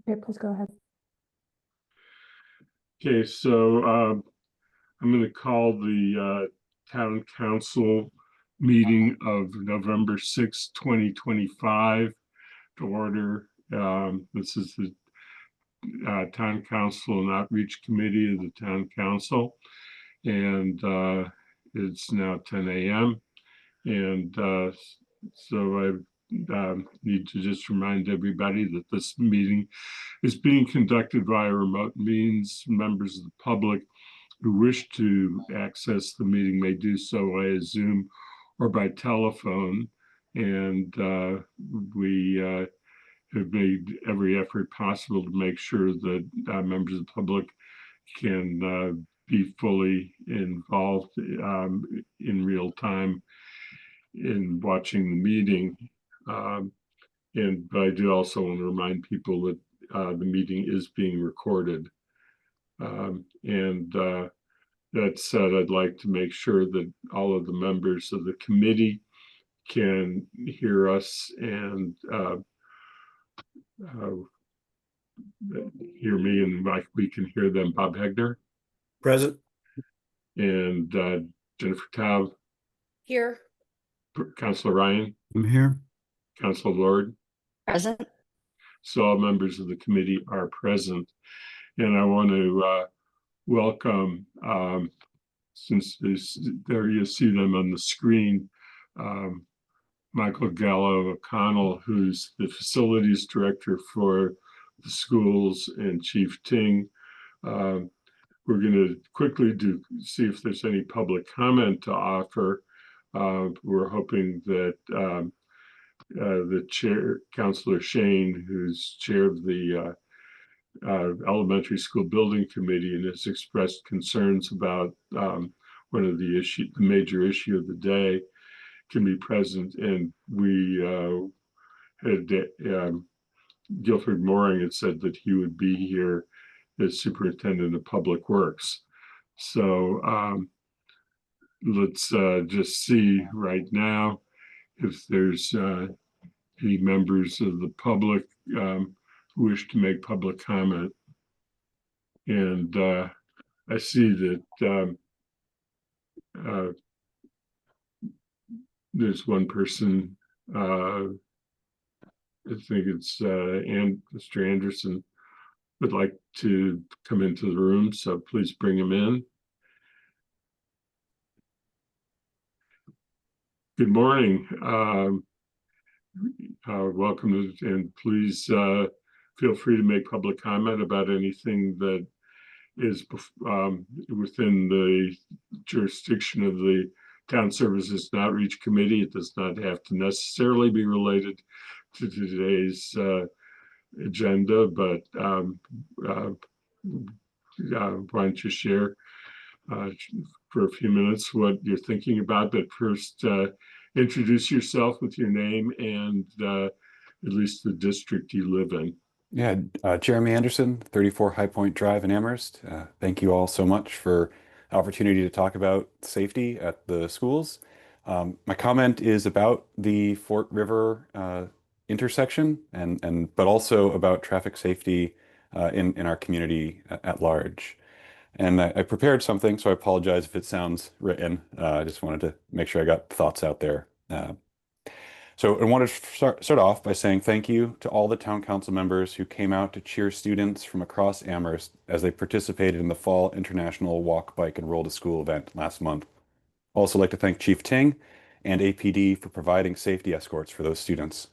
Okay, please go ahead. Okay, so I'm going to call the town council meeting of November 6, 2025 to order. This is the Town Council and Outreach Committee of the Town Council, and it's now 10 a.m. And so I need to just remind everybody that this meeting is being conducted via remote means. Members of the public who wish to access the meeting may do so via Zoom or by telephone. And we have made every effort possible to make sure that members of the public can be fully involved in real time in watching the meeting. But I do also want to remind people that the meeting is being recorded. That said, I'd like to make sure that all of the members of the committee can hear us and hear me, and we can hear them. Bob Hegner. Present. And Jennifer Taub. Here. Councilor Ryan. I'm here. Councilor Lord. Present. So all members of the committee are present. And I want to welcome, since there you see them on the screen, Michael Gallo O'Connell, who's the facilities director for the schools, and Chief Ting. We're going to quickly see if there's any public comment to offer. We're hoping that the chair, Councilor Shane, who's chair of the elementary school building committee and has expressed concerns about one of the major issue of the day, can be present. And we had Guilford Mooring had said that he would be here as superintendent of public works. So let's just see right now if there's any members of the public who wish to make public comment. And I see that there's one person, I think it's Mr. Anderson, would like to come into the room, so please bring him in. Good morning. Welcome, and please feel free to make public comment about anything that is within the jurisdiction of the Town Services and Outreach Committee. It does not have to necessarily be related to today's agenda, but why don't you share for a few minutes what you're thinking about. But first, introduce yourself with your name and at least the district you live in. Yeah, Jeremy Anderson, 34 High Point Drive in Amherst. Thank you all so much for the opportunity to talk about safety at the schools. My comment is about the Fort River intersection, but also about traffic safety in our community at large. And I prepared something, so I apologize if it sounds written. I just wanted to make sure I got thoughts out there. So I wanted to start off by saying thank you to all the town council members who came out to cheer students from across Amherst as they participated in the Fall International Walk, Bike, and Roll to School event last month. I'd also like to thank Chief Ting and APD for providing safety escorts for those students.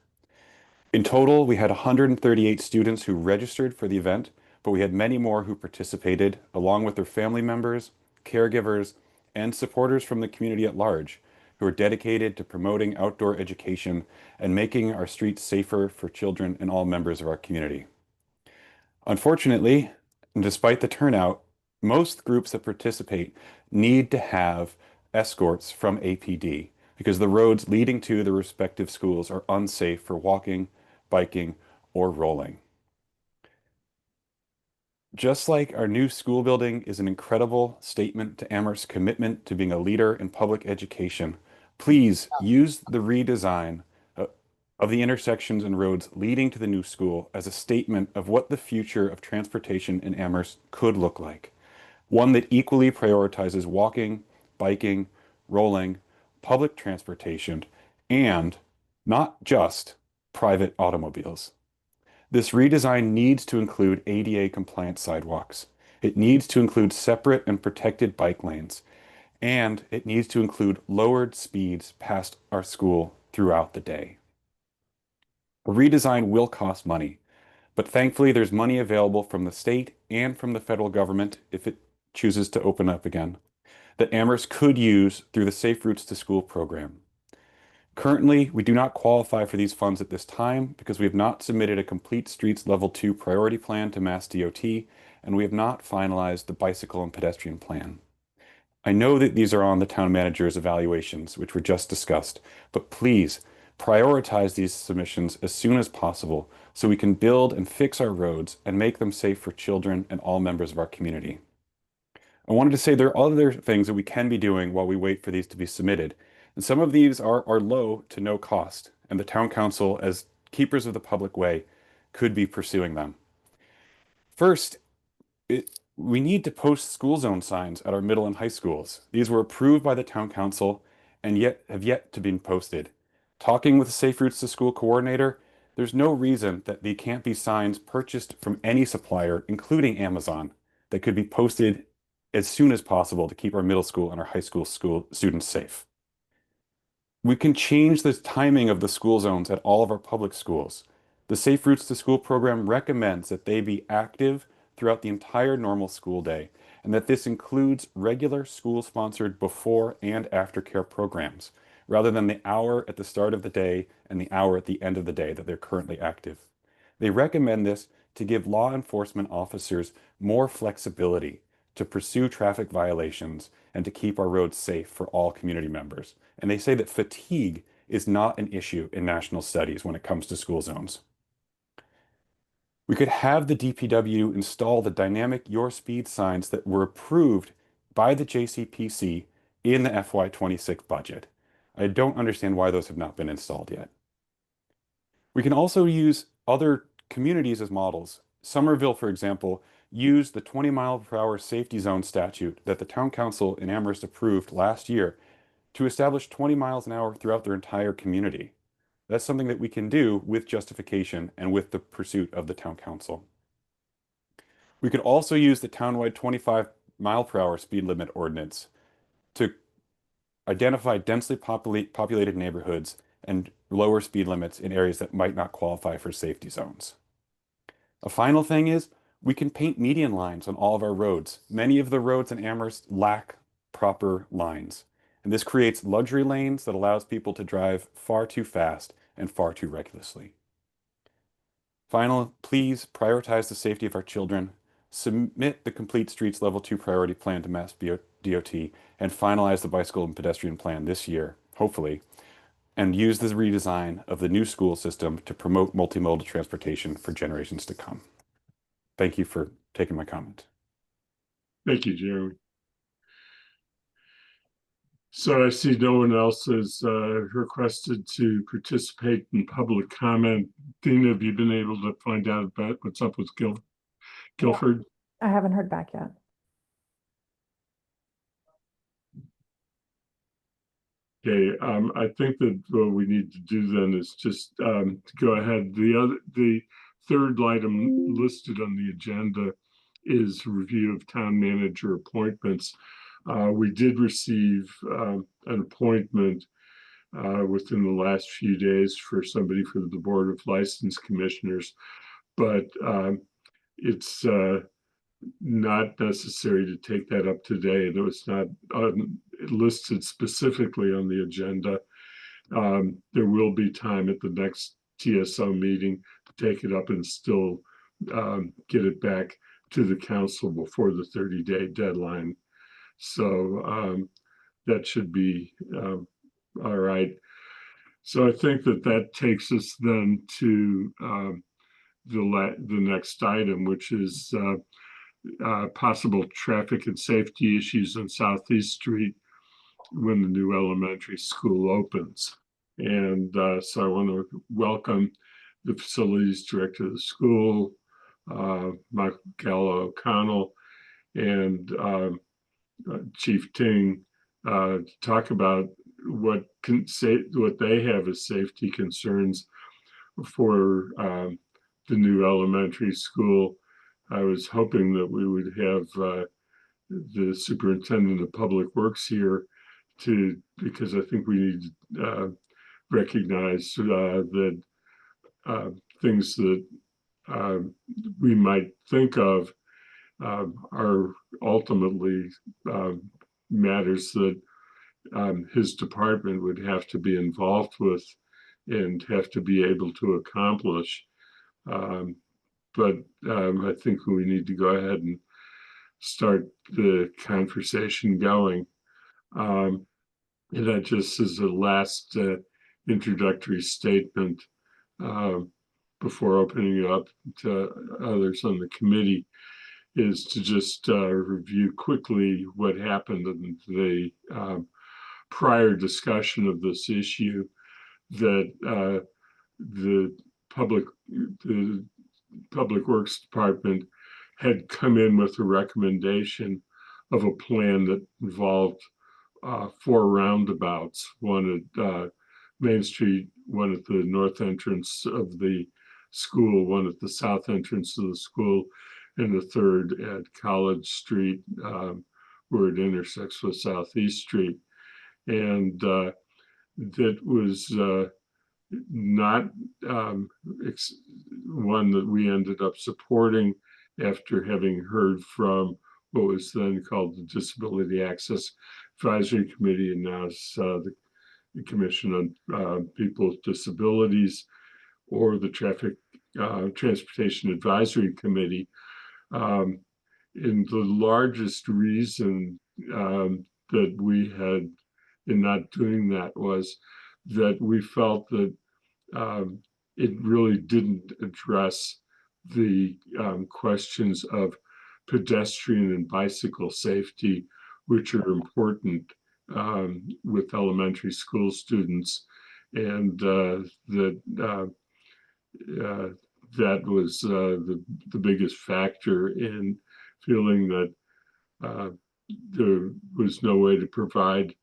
In total, we had 138 students who registered for the event, but we had many more who participated, along with their family members, caregivers, and supporters from the community at large, who are dedicated to promoting outdoor education and making our streets safer for children and all members of our community. Unfortunately, and despite the turnout, most groups that participate need to have escorts from APD because the roads leading to the respective schools are unsafe for walking, biking, or rolling. Just like our new school building is an incredible statement to Amherst's commitment to being a leader in public education, please use the redesign of the intersections and roads leading to the new school as a statement of what the future of transportation in Amherst could look like. One that equally prioritizes walking, biking, rolling, public transportation, and not just private automobiles. This redesign needs to include ADA compliant sidewalks. It needs to include separate and protected bike lanes, and it needs to include lowered speeds past our school throughout the day. A redesign will cost money, but thankfully there's money available from the state and from the federal government if it chooses to open up again, that Amherst could use through the Safe Routes to School program. Currently, we do not qualify for these funds at this time because we have not submitted a complete streets level 2 priority plan to Mass DOT, and we have not finalized the bicycle and pedestrian plan. I know that these are on the town manager's evaluations, which were just discussed, but please prioritize these submissions as soon as possible so we can build and fix our roads and make them safe for children and all members of our community. I wanted to say there are other things that we can be doing while we wait for these to be submitted. And some of these are low to no cost, and the town council, as keepers of the public way, could be pursuing them. First, we need to post school zone signs at our middle and high schools. These were approved by the town council and yet have yet to be posted. Talking with the Safe Routes to School coordinator, there's no reason that they can't be signs purchased from any supplier, including Amazon, that could be posted as soon as possible to keep our middle school and our high school students safe. We can change the timing of the school zones at all of our public schools. The Safe Routes to School program recommends that they be active throughout the entire normal school day, and that this includes regular school-sponsored before and after care programs, rather than the hour at the start of the day and the hour at the end of the day that they're currently active. They recommend this to give law enforcement officers more flexibility to pursue traffic violations and to keep our roads safe for all community members. And they say that fatigue is not an issue in national studies when it comes to school zones. We could have the DPW install the dynamic Your Speed signs that were approved by the JCPC in the FY26 budget. I don't understand why those have not been installed yet. We can also use other communities as models. Somerville, for example, used the 20-mile-per-hour safety zone statute that the town council in Amherst approved last year to establish 20 miles an hour throughout their entire community. That's something that we can do with justification and with the pursuit of the town council. We could also use the townwide 25-mile-per-hour speed limit ordinance to identify densely populated neighborhoods and lower speed limits in areas that might not qualify for safety zones. A final thing is we can paint median lines on all of our roads. Many of the roads in Amherst lack proper lines, and this creates luxury lanes that allows people to drive far too fast and far too recklessly. Finally, please prioritize the safety of our children, submit the complete streets level 2 priority plan to Mass DOT, and finalize the bicycle and pedestrian plan this year, hopefully, and use the redesign of the new school system to promote multimodal transportation for generations to come. Thank you for taking my comment. Thank you, Jeremy. So I see no one else has requested to participate in public comment. Dina, have you been able to find out about what's up with Guilford? I haven't heard back yet. Okay, I think that what we need to do then is just to go ahead. The third item listed on the agenda is review of town manager appointments. We did receive an appointment within the last few days for somebody for the Board of License Commissioners, but it's not necessary to take that up today. It was not listed specifically on the agenda. There will be time at the next TSO meeting to take it up and still get it back to the council before the 30-day deadline. So that should be all right. So I think that takes us then to the next item, which is possible traffic and safety issues on Southeast Street when the new elementary school opens. And so I want to welcome the facilities director of the school, Michael Gallo O'Connell, and Chief Ting, to talk about what they have as safety concerns for the new elementary school. I was hoping that we would have the superintendent of public works here because I think we need to recognize that things that we might think of are ultimately matters that his department would have to be involved with and have to be able to accomplish. But I think we need to go ahead and start the conversation going. And that just as a last introductory statement before opening it up to others on the committee is to just review quickly what happened in the prior discussion of this issue, that the public works department had come in with a recommendation of a plan that involved 4 roundabouts, one at Main Street, one at the north entrance of the school, one at the south entrance of the school, and the third at College Street, where it intersects with Southeast Street. And that was not one that we ended up supporting after having heard from what was then called the Disability Access Advisory Committee, and now it's the Commission on People with Disabilities, or the Transportation Advisory Committee. And the largest reason that we had in not doing that was that we felt that it really didn't address the questions of pedestrian and bicycle safety, which are important with elementary school students, and that was the biggest factor in feeling that there was no way to provide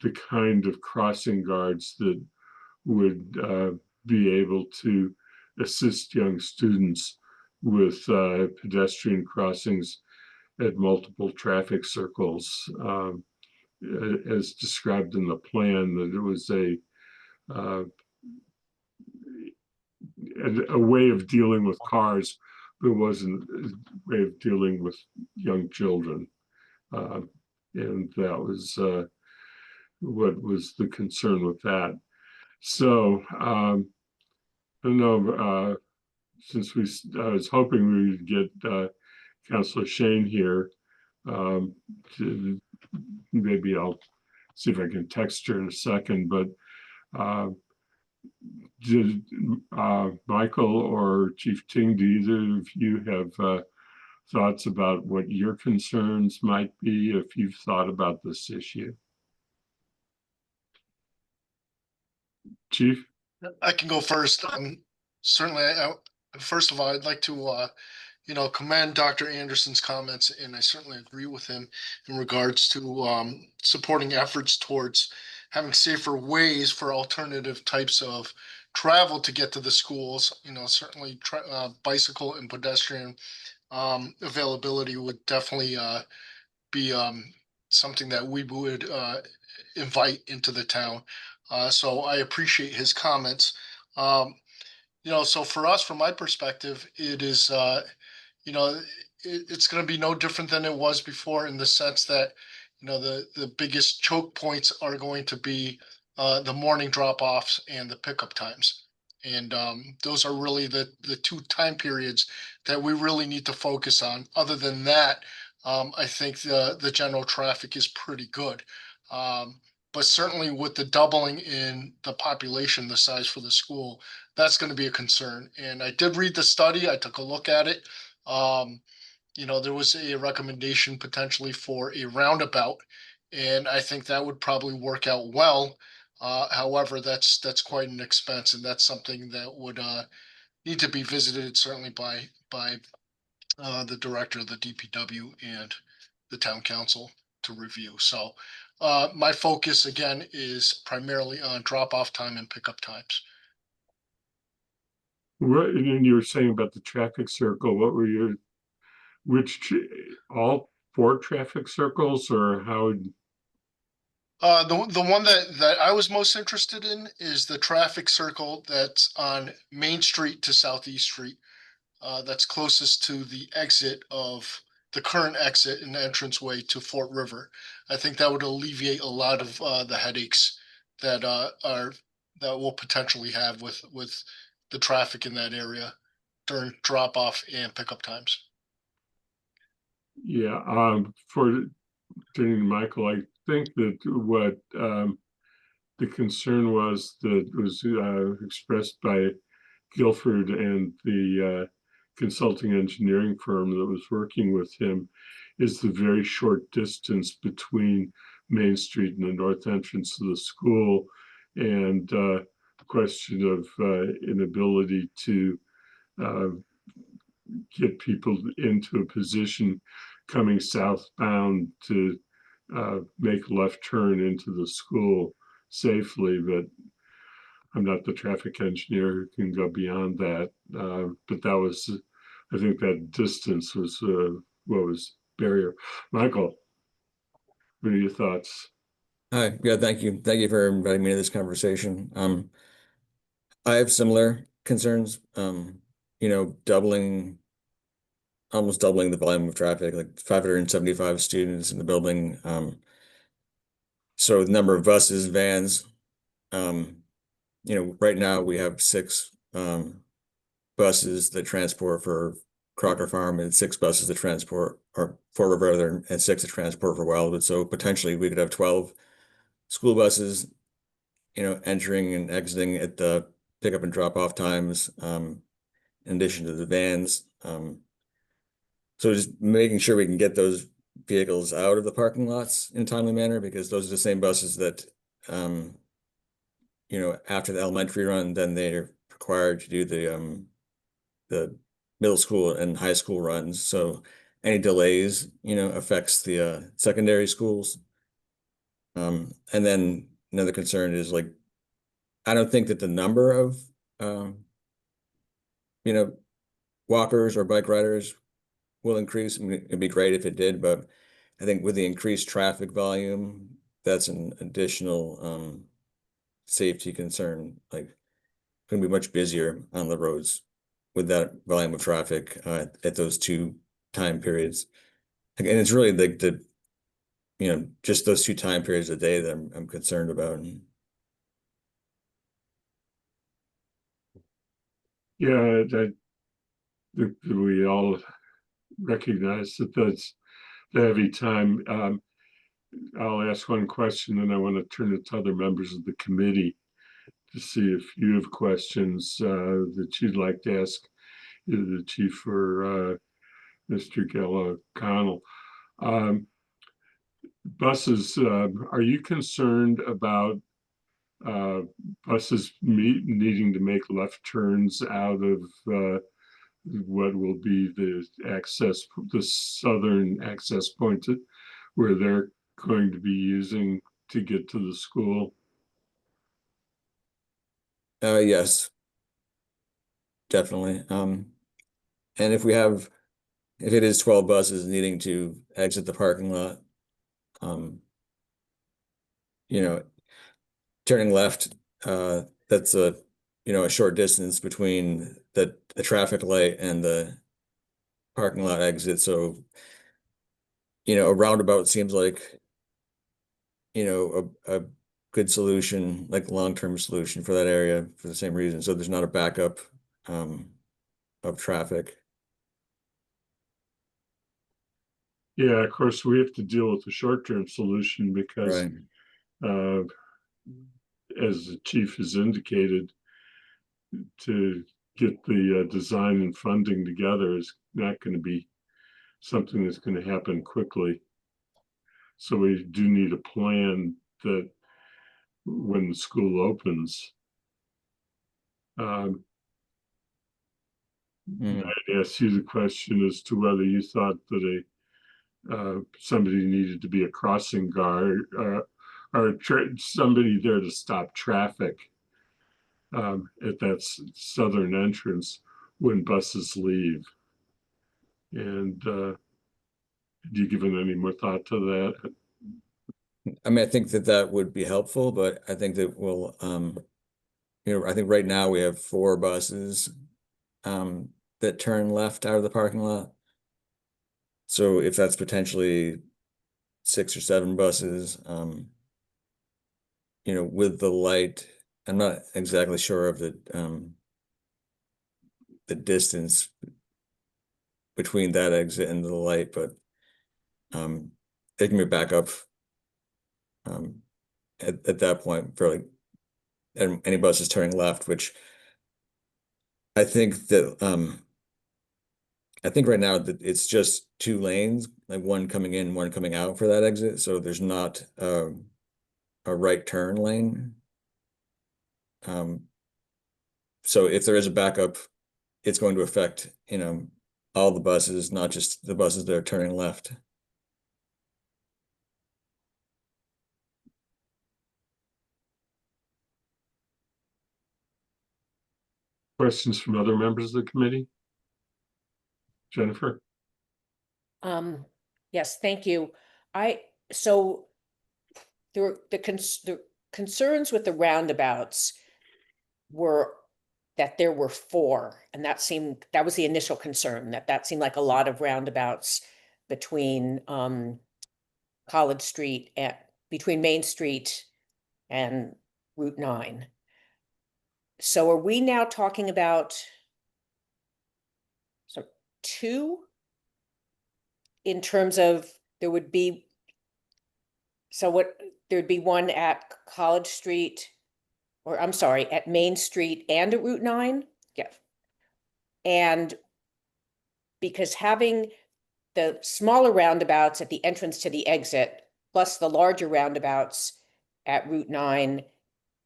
the kind of crossing guards that would be able to assist young students with pedestrian crossings at multiple traffic circles, as described in the plan, that it was a way of dealing with cars, but it wasn't a way of dealing with young children. And that was what was the concern with that. So I don't know, since I was hoping we would get Councilor Shane here, maybe I'll see if I can text her in a second, but did Michael or Chief Ting, do either of you have thoughts about what your concerns might be if you've thought about this issue? Chief? I can go first. Certainly, first of all, I'd like to, commend Dr. Anderson's comments, and I certainly agree with him in regards to supporting efforts towards having safer ways for alternative types of travel to get to the schools. Certainly bicycle and pedestrian availability would definitely be something that we would invite into the town. So I appreciate his comments. So for us, from my perspective, it is, it's going to be no different than it was before, in the sense that, the biggest choke points are going to be the morning drop-offs and the pickup times. And those are really the 2 time periods that we really need to focus on. Other than that, I think the general traffic is pretty good. But certainly with the doubling in the population, the size for the school, that's going to be a concern. And I did read the study. I took a look at it. There was a recommendation potentially for a roundabout, and I think that would probably work out well. However, that's quite an expense, and that's something that would need to be visited certainly by the director of the DPW and the town council to review. So my focus again is primarily on drop-off time and pickup times. Right, and then you were saying about the traffic circle, what were your, all 4 traffic circles, or how? The one that I was most interested in is the traffic circle that's on Main Street to Southeast Street. That's closest to the exit of the current exit and entranceway to Fort River. I think that would alleviate a lot of the headaches that that we'll potentially have with the traffic in that area during drop off and pickup times. Yeah, for turning to Michael, I think that what the concern was that was expressed by Guilford and the consulting engineering firm that was working with him is the very short distance between Main Street and the north entrance of the school, and the question of inability to uh, get people into a position coming southbound to make a left turn into the school safely. But I'm not the traffic engineer who can go beyond that. But that was, I think that distance was what was barrier. Michael, what are your thoughts? Hi, yeah, thank you. Thank you for inviting me to this conversation. I have similar concerns, almost doubling the volume of traffic, like 575 students in the building. So the number of buses, vans, right now we have 6 buses that transport for Crocker Farm and 6 buses that transport, or Fort River, and 6 that transport for Wildwood. So potentially we could have 12 school buses, entering and exiting at the pickup and drop off times, in addition to the vans. So just making sure we can get those vehicles out of the parking lots in a timely manner, because those are the same buses that, after the elementary run, then they're required to do the middle school and high school runs. So any delays, affects the secondary schools. And then another concern is, like, I don't think that the number of walkers or bike riders will increase. I mean, it'd be great if it did, but I think with the increased traffic volume, that's an additional safety concern. Like, it's gonna be much busier on the roads with that volume of traffic at those 2 time periods. And it's really the just those 2 time periods a day that I'm concerned about. Yeah, we all recognize that that's the heavy time. I'll ask one question, and I want to turn it to other members of the committee to see if you have questions that you'd like to ask either the chief or Mr. O'Connell. Buses, are you concerned about buses needing to make left turns out of what will be the southern access point where they're going to be using to get to the school? Yes, definitely. And if it is 12 buses needing to exit the parking lot, turning left, that's a short distance between the traffic light and the parking lot exit. So, a roundabout seems like, a good solution, like long-term solution for that area for the same reason. So there's not a backup of traffic. Yeah, of course, we have to deal with the short-term solution because Right. as the chief has indicated, to get the design and funding together is not going to be something that's going to happen quickly. So we do need a plan that when the school opens. Mm. I'd ask you the question as to whether you thought that somebody needed to be a crossing guard, or somebody there to stop traffic at that southern entrance when buses leave. And have you given any more thought to that? I mean, I think that that would be helpful, but I think that we'll, I think right now we have 4 buses that turn left out of the parking lot. So if that's potentially 6 or 7 buses, with the light, I'm not exactly sure of the distance between that exit and the light, but they can be back up at that point for like any buses turning left, which I think that I think right now that it's just 2 lanes, like one coming in, one coming out for that exit. So there's not a right turn lane. So if there is a backup, it's going to affect, all the buses, not just the buses that are turning left. Questions from other members of the committee? Jennifer? Yes, thank you. So the concerns with the roundabouts were that there were 4, and that was the initial concern, that seemed like a lot of roundabouts between College Street and between Main Street and Route 9. So are we now talking about 2 in terms of there'd be one at College Street, or I'm sorry, at Main Street and at Route 9? Yeah. And because having the smaller roundabouts at the entrance to the exit, plus the larger roundabouts at Route 9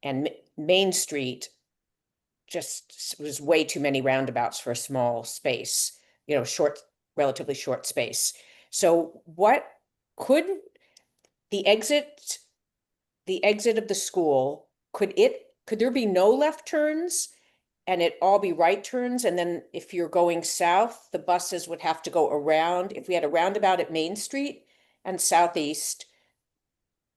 and Main Street, just was way too many roundabouts for a small space, relatively short space. So what could the exit of the school, could there be no left turns and it all be right turns? And then if you're going south, the buses would have to go around. If we had a roundabout at Main Street and Southeast,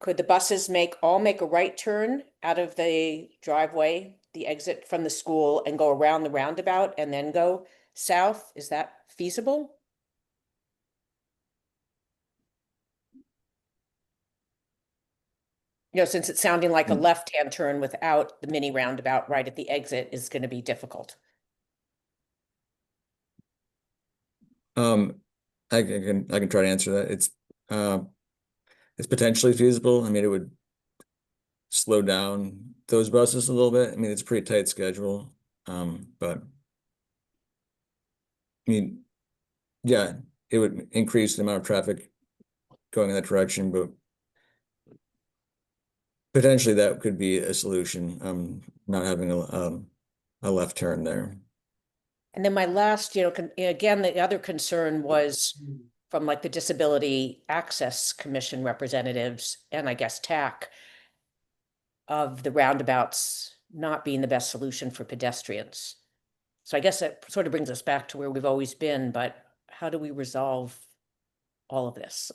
could the buses all make a right turn out of the driveway, the exit from the school, and go around the roundabout and then go south? Is that feasible? Since it's sounding like a left-hand turn without the mini roundabout right at the exit is going to be difficult. I can try to answer that. It's potentially feasible. I mean, it would slow down those buses a little bit. I mean, it's a pretty tight schedule. But I mean, yeah, it would increase the amount of traffic going in that direction, but potentially that could be a solution. Not having a left turn there. And then my last, again, the other concern was from like the Disability Access Commission representatives and I guess TAC, of the roundabouts not being the best solution for pedestrians. So I guess that sort of brings us back to where we've always been, but how do we resolve all of this?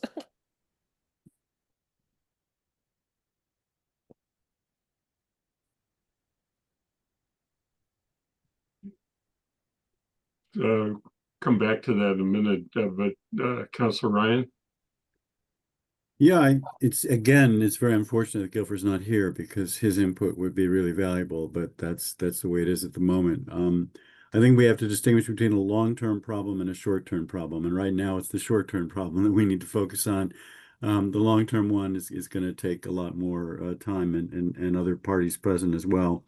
Come back to that in a minute, but Councilor Ryan? Yeah, it's very unfortunate that Guilford's not here because his input would be really valuable, but that's the way it is at the moment. I think we have to distinguish between a long-term problem and a short-term problem. And right now it's the short-term problem that we need to focus on. The long-term one is going to take a lot more time and other parties present as well.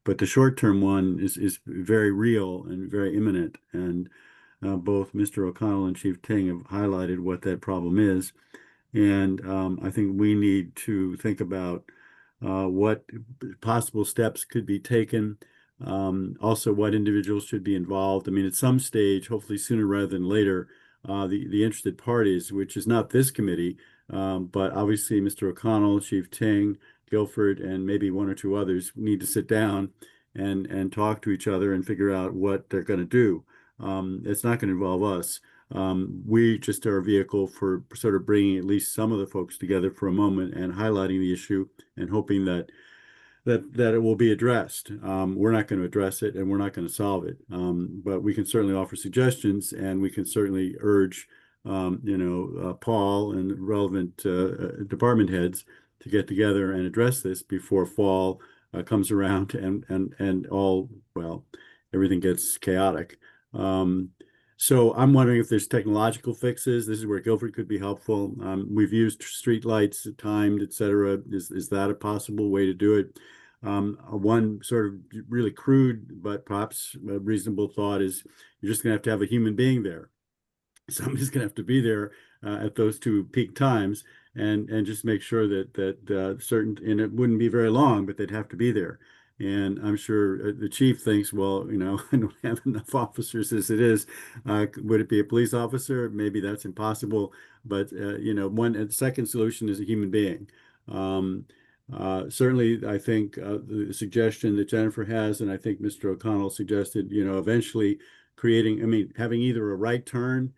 But the short-term one is very real and very imminent. And both Mr. O'Connell and Chief Ting have highlighted what that problem is. And I think we need to think about what possible steps could be taken. Also what individuals should be involved. I mean, at some stage, hopefully sooner rather than later, the interested parties, which is not this committee, but obviously Mr. O'Connell, Chief Ting, Guilford, and maybe one or two others need to sit down and talk to each other and figure out what they're going to do. It's not going to involve us. We just are a vehicle for sort of bringing at least some of the folks together for a moment and highlighting the issue and hoping that it will be addressed. We're not going to address it and we're not going to solve it. But we can certainly offer suggestions and we can certainly urge, Paul and relevant department heads to get together and address this before fall comes around and everything gets chaotic. So I'm wondering if there's technological fixes. This is where Guilford could be helpful. We've used street lights timed, et cetera. Is that a possible way to do it? One sort of really crude, but perhaps a reasonable thought is you're just gonna have to have a human being there. Somebody's gonna have to be there at those two peak times and just make sure that certain, and it wouldn't be very long, but they'd have to be there. And I'm sure the chief thinks, well, I don't have enough officers as it is. Would it be a police officer? Maybe that's impossible. But one second solution is a human being. Certainly, I think the suggestion that Jennifer has, and I think Mr. O'Connell suggested, eventually having either a right turn.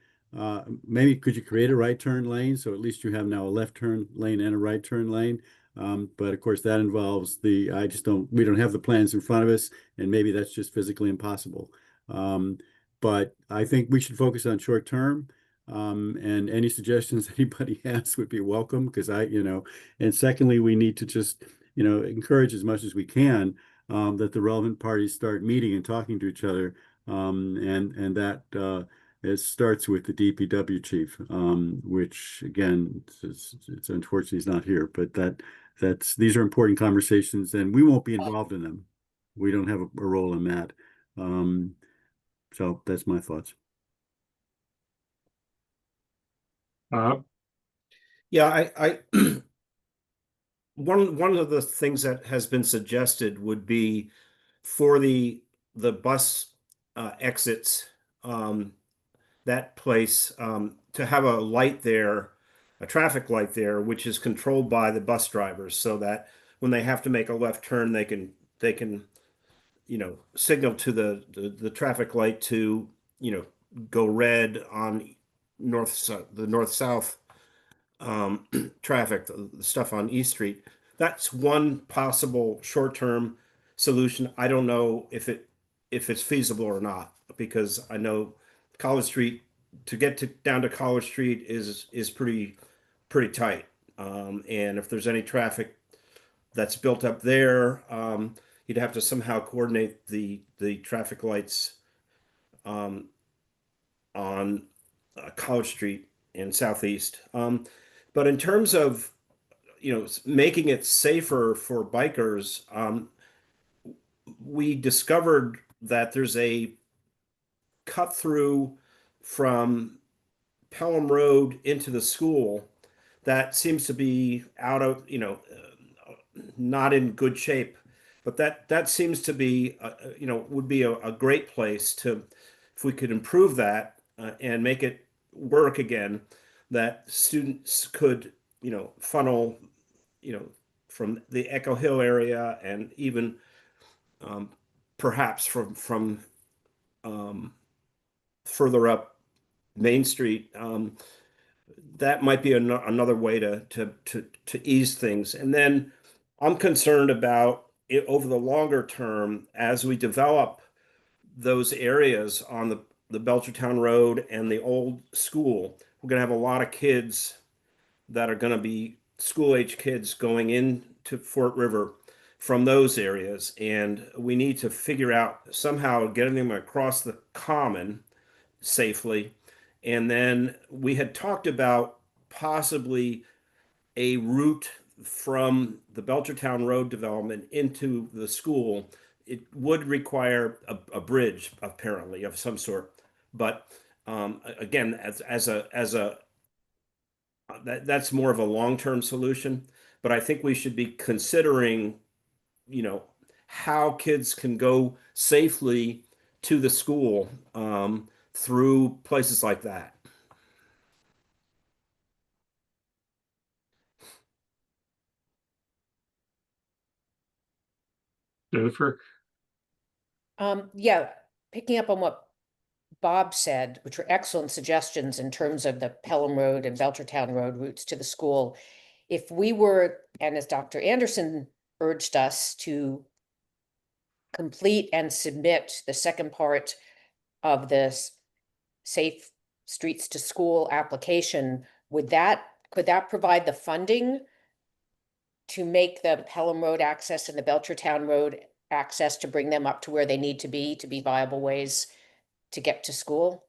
Maybe could you create a right turn lane so at least you have now a left turn lane and a right turn lane. But of course that involves we don't have the plans in front of us and maybe that's just physically impossible. But I think we should focus on short term. And any suggestions anybody has would be welcome because and secondly, we need to just, encourage as much as we can that the relevant parties start meeting and talking to each other. And that it starts with the DPW chief, which again, it's unfortunately he's not here, but these are important conversations and we won't be involved in them. We don't have a role in that. So that's my thoughts. Yeah, I one of the things that has been suggested would be for the bus exits, that place, to have a light there, a traffic light there, which is controlled by the bus drivers, so that when they have to make a left turn, they can signal to the traffic light to go red on the north-south traffic, the stuff on East Street. That's one possible short-term solution. I don't know if it's feasible or not, because I know College Street, to get down to College Street is pretty tight. And if there's any traffic that's built up there, you'd have to somehow coordinate the traffic lights on College Street and Southeast. But in terms of making it safer for bikers, we discovered that there's a cut through from Pelham Road into the school that seems to be out of not in good shape, but that seems to be would be a great place to, if we could improve that and make it work again, that students could funnel from the Echo Hill area and even perhaps from further up Main Street. That might be another way to ease things. And then I'm concerned about it over the longer term as we develop those areas on the Belchertown Road and the old school. We're going to have a lot of kids that are going to be school-age kids going into Fort River from those areas. And we need to figure out somehow getting them across the common safely. And then we had talked about possibly a route from the Belchertown Road development into the school. It would require a bridge, apparently, of some sort. But again, that's more of a long-term solution. but I think we should be considering, how kids can go safely to the school through places like that. Jennifer? Yeah, picking up on what Bob said, which were excellent suggestions in terms of the Pelham Road and Belchertown Road routes to the school. If we were, and as Dr. Anderson urged us to complete and submit the second part of this Safe Streets to School application, could that provide the funding to make the Pelham Road access and the Belchertown Road access, to bring them up to where they need to be viable ways to get to school?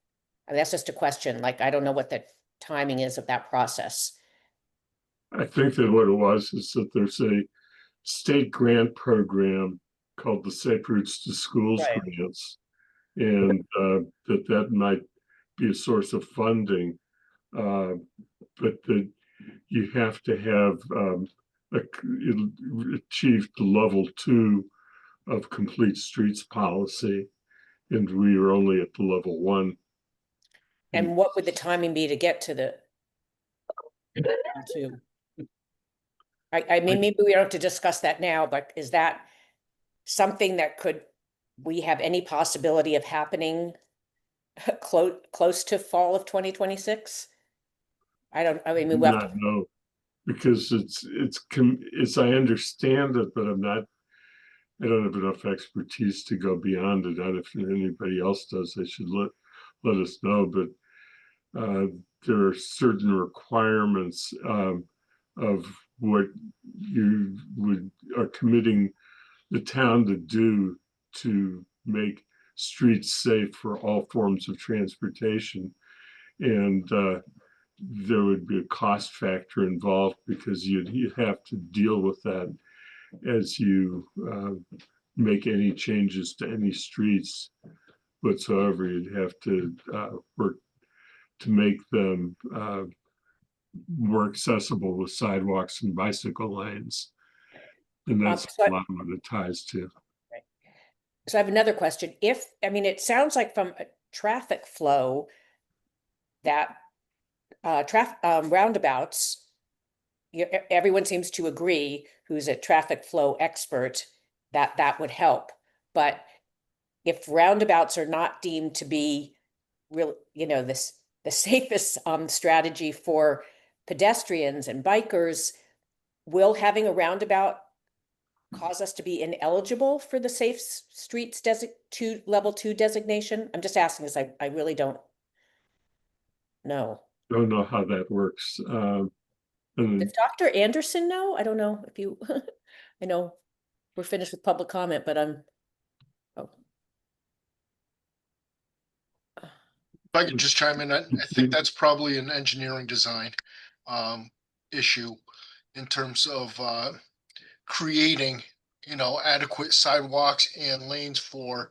I mean, that's just a question. Like, I don't know what the timing is of that process. I think that what it was is that there's a state grant program called the Safe Routes to Schools Right. grants. And that might be a source of funding. But that you have to have achieved level 2 of complete streets policy. And we were only at the level 1. And what would the timing be to get to the two? I mean, maybe we don't have to discuss that now, but is that something that we have any possibility of happening close to fall of 2026? I mean, we'll have Not know, because it's I understand it, but I don't have enough expertise to go beyond it. And if anybody else does, they should let us know. But there are certain requirements of what you are committing the town to do to make streets safe for all forms of transportation. And there would be a cost factor involved, because you'd have to deal with that as you make any changes to any streets whatsoever. You'd have to work to make them more accessible with sidewalks and bicycle lanes. And that's a lot of what it ties to. So I have another question. I mean, it sounds like from a traffic flow that roundabouts, everyone seems to agree, who's a traffic flow expert, that would help. But if roundabouts are not deemed to be real, the safest strategy for pedestrians and bikers, will having a roundabout cause us to be ineligible for the Safe Streets level 2 designation? I'm just asking, because I really don't know. Don't know how that works. Does Dr. Anderson know? I don't know if you, I know we're finished with public comment, but oh. If I could just chime in, I think that's probably an engineering design issue in terms of creating, adequate sidewalks and lanes for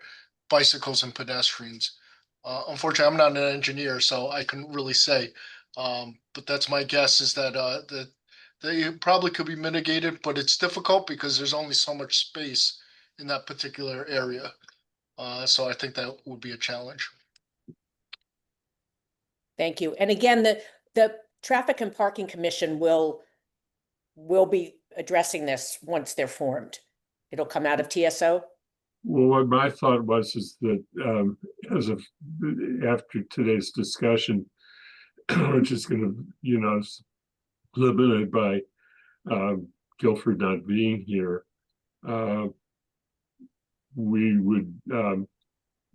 bicycles and pedestrians. Unfortunately, I'm not an engineer, so I couldn't really say. But that's my guess, is that they probably could be mitigated, but it's difficult because there's only so much space in that particular area. So I think that would be a challenge. Thank you. And again, the Traffic and Parking Commission will be addressing this once they're formed. It'll come out of TSO. Well, what my thought was is that as of after today's discussion, which is going to, limited by Guilford not being here, we would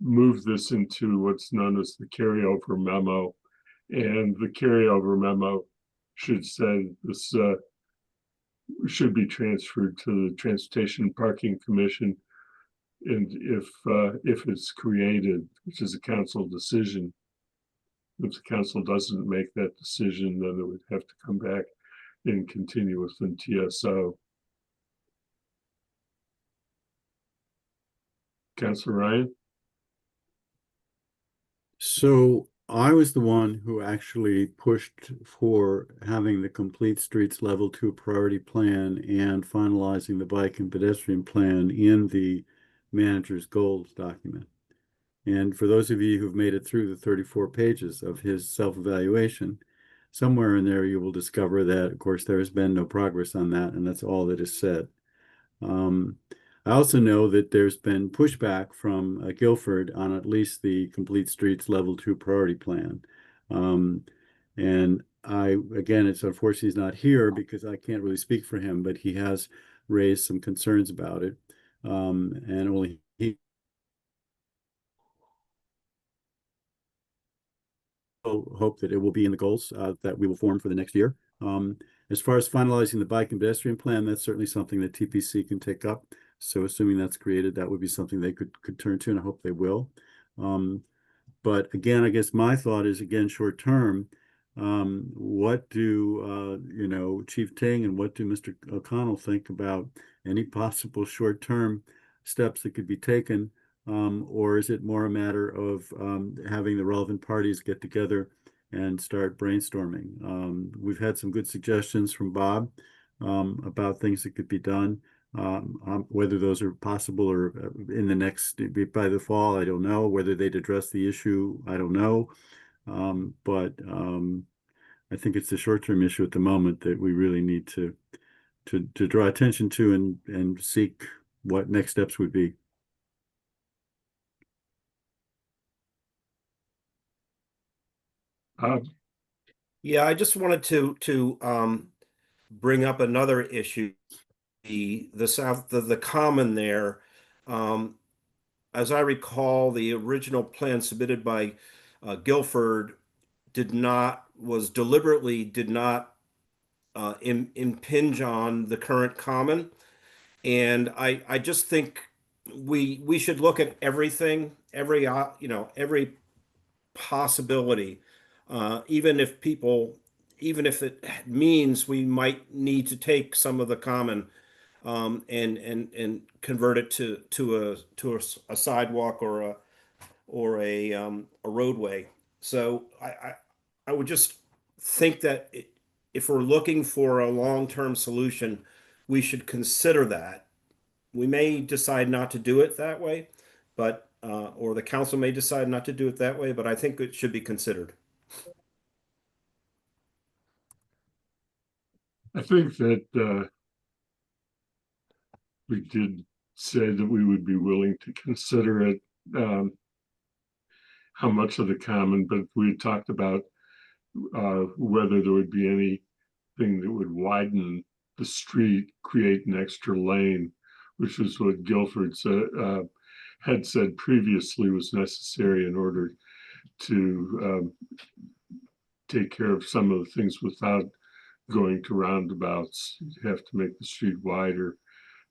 move this into what's known as the carryover memo. And the carryover memo should say this should be transferred to the Transportation and Parking Commission. And if it's created, which is a council decision, if the council doesn't make that decision, then it would have to come back and continue within TSO. Councilor Ryan? So I was the one who actually pushed for having the complete streets level 2 priority plan and finalizing the bike and pedestrian plan in the manager's goals document. And for those of you who've made it through the 34 pages of his self-evaluation, somewhere in there you will discover that, of course, there has been no progress on that, and that's all that is said. I also know that there's been pushback from Guilford on at least the Complete Streets Level 2 priority plan. And again, it's unfortunate he's not here because I can't really speak for him, but he has raised some concerns about it. And only he hope that it will be in the goals that we will form for the next year. As far as finalizing the bike and pedestrian plan, that's certainly something that TPC can take up. So assuming that's created, that would be something they could turn to, and I hope they will. But again, I guess my thought is, again, short term, what do Chief Ting and what do Mr. O'Connell think about any possible short-term steps that could be taken? Or is it more a matter of having the relevant parties get together and start brainstorming? We've had some good suggestions from Bob about things that could be done. Whether those are possible or in the next, by the fall, I don't know. Whether they'd address the issue, I don't know. But I think it's the short-term issue at the moment that we really need to draw attention to and seek what next steps would be. Yeah, I just wanted to bring up another issue, the common there. As I recall, the original plan submitted by Guilford was deliberately did not impinge on the current common, and I just think we should look at everything, every possibility, even if it means we might need to take some of the common and convert it to a sidewalk or a roadway. So I would just think that if we're looking for a long-term solution, we should consider that. We may decide not to do it that way, but or the council may decide not to do it that way, but I think it should be considered. I think that we did say that we would be willing to consider it, how much of the common, but we had talked about whether there would be anything that would widen the street, create an extra lane, which is what Guilford had said previously was necessary in order to take care of some of the things without going to roundabouts. You have to make the street wider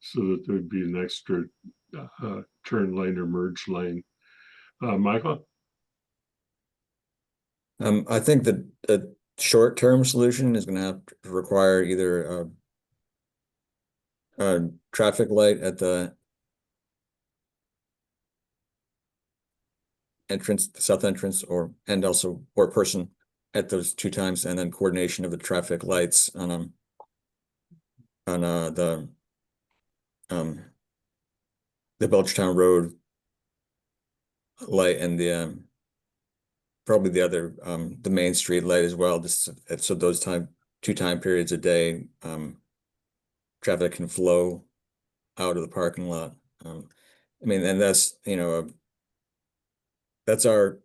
so that there'd be an extra turn lane or merge lane. Michael? I think that a short-term solution is going to have to require either a traffic light at the entrance, the south entrance, or a person at those two times, and then coordination of the traffic lights on the Belchertown Road light and the probably the other the Main Street light as well, just so those two time periods a day traffic can flow out of the parking lot. I mean, and that's that's our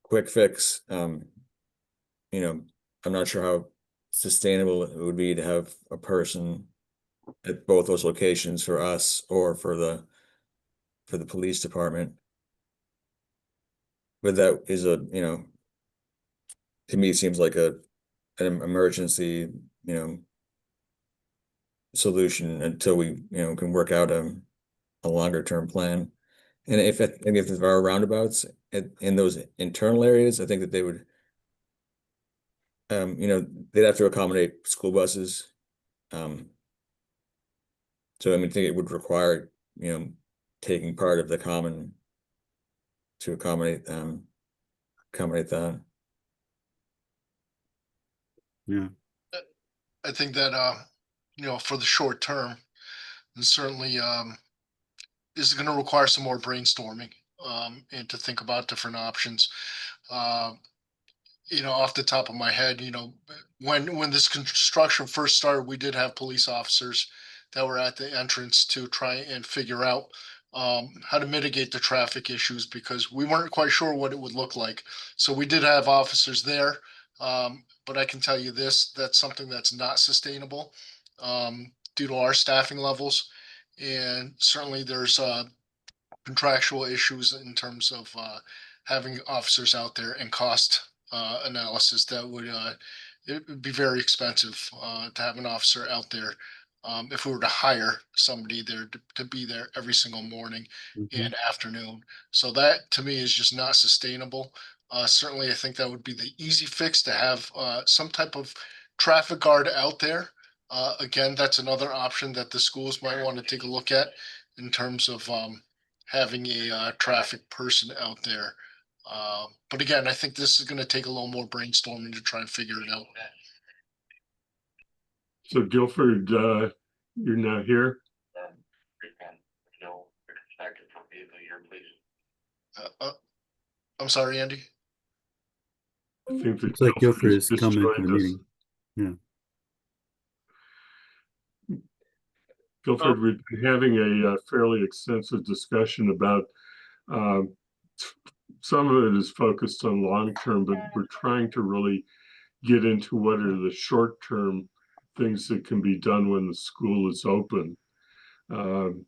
quick fix. I'm not sure how sustainable it would be to have a person at both those locations for us or for the police department. But that is to me, it seems like an emergency, solution until we, can work out a longer term plan. And if there are roundabouts in those internal areas, I think that they would, they'd have to accommodate school buses. So I think it would require, taking part of the common to accommodate that. Yeah. I think that, for the short term, and certainly, is going to require some more brainstorming, and to think about different options. Uh, off the top of my head, when this construction first started, we did have police officers that were at the entrance to try and figure out how to mitigate the traffic issues because we weren't quite sure what it would look like. So we did have officers there, but I can tell you this: that's something that's not sustainable due to our staffing levels, and certainly there's contractual issues in terms of having officers out there and cost analysis that would it would be very expensive to have an officer out there if we were to hire somebody there to be there every single morning Mhm. and afternoon. So that to me is just not sustainable. Certainly, I think that would be the easy fix to have some type of traffic guard out there. Again, that's another option that the schools might want to take a look at in terms of having a traffic person out there. But again, I think this is going to take a little more brainstorming to try and figure it out. So Guilford, you're not here? I'm sorry, Andy. I think that It's like Guilford has has come just into the joined us. meeting. Yeah. Guilford, we've been having a fairly extensive discussion about um, some of it is focused on long term, but we're trying to really get into what are the short term things that can be done when the school is open.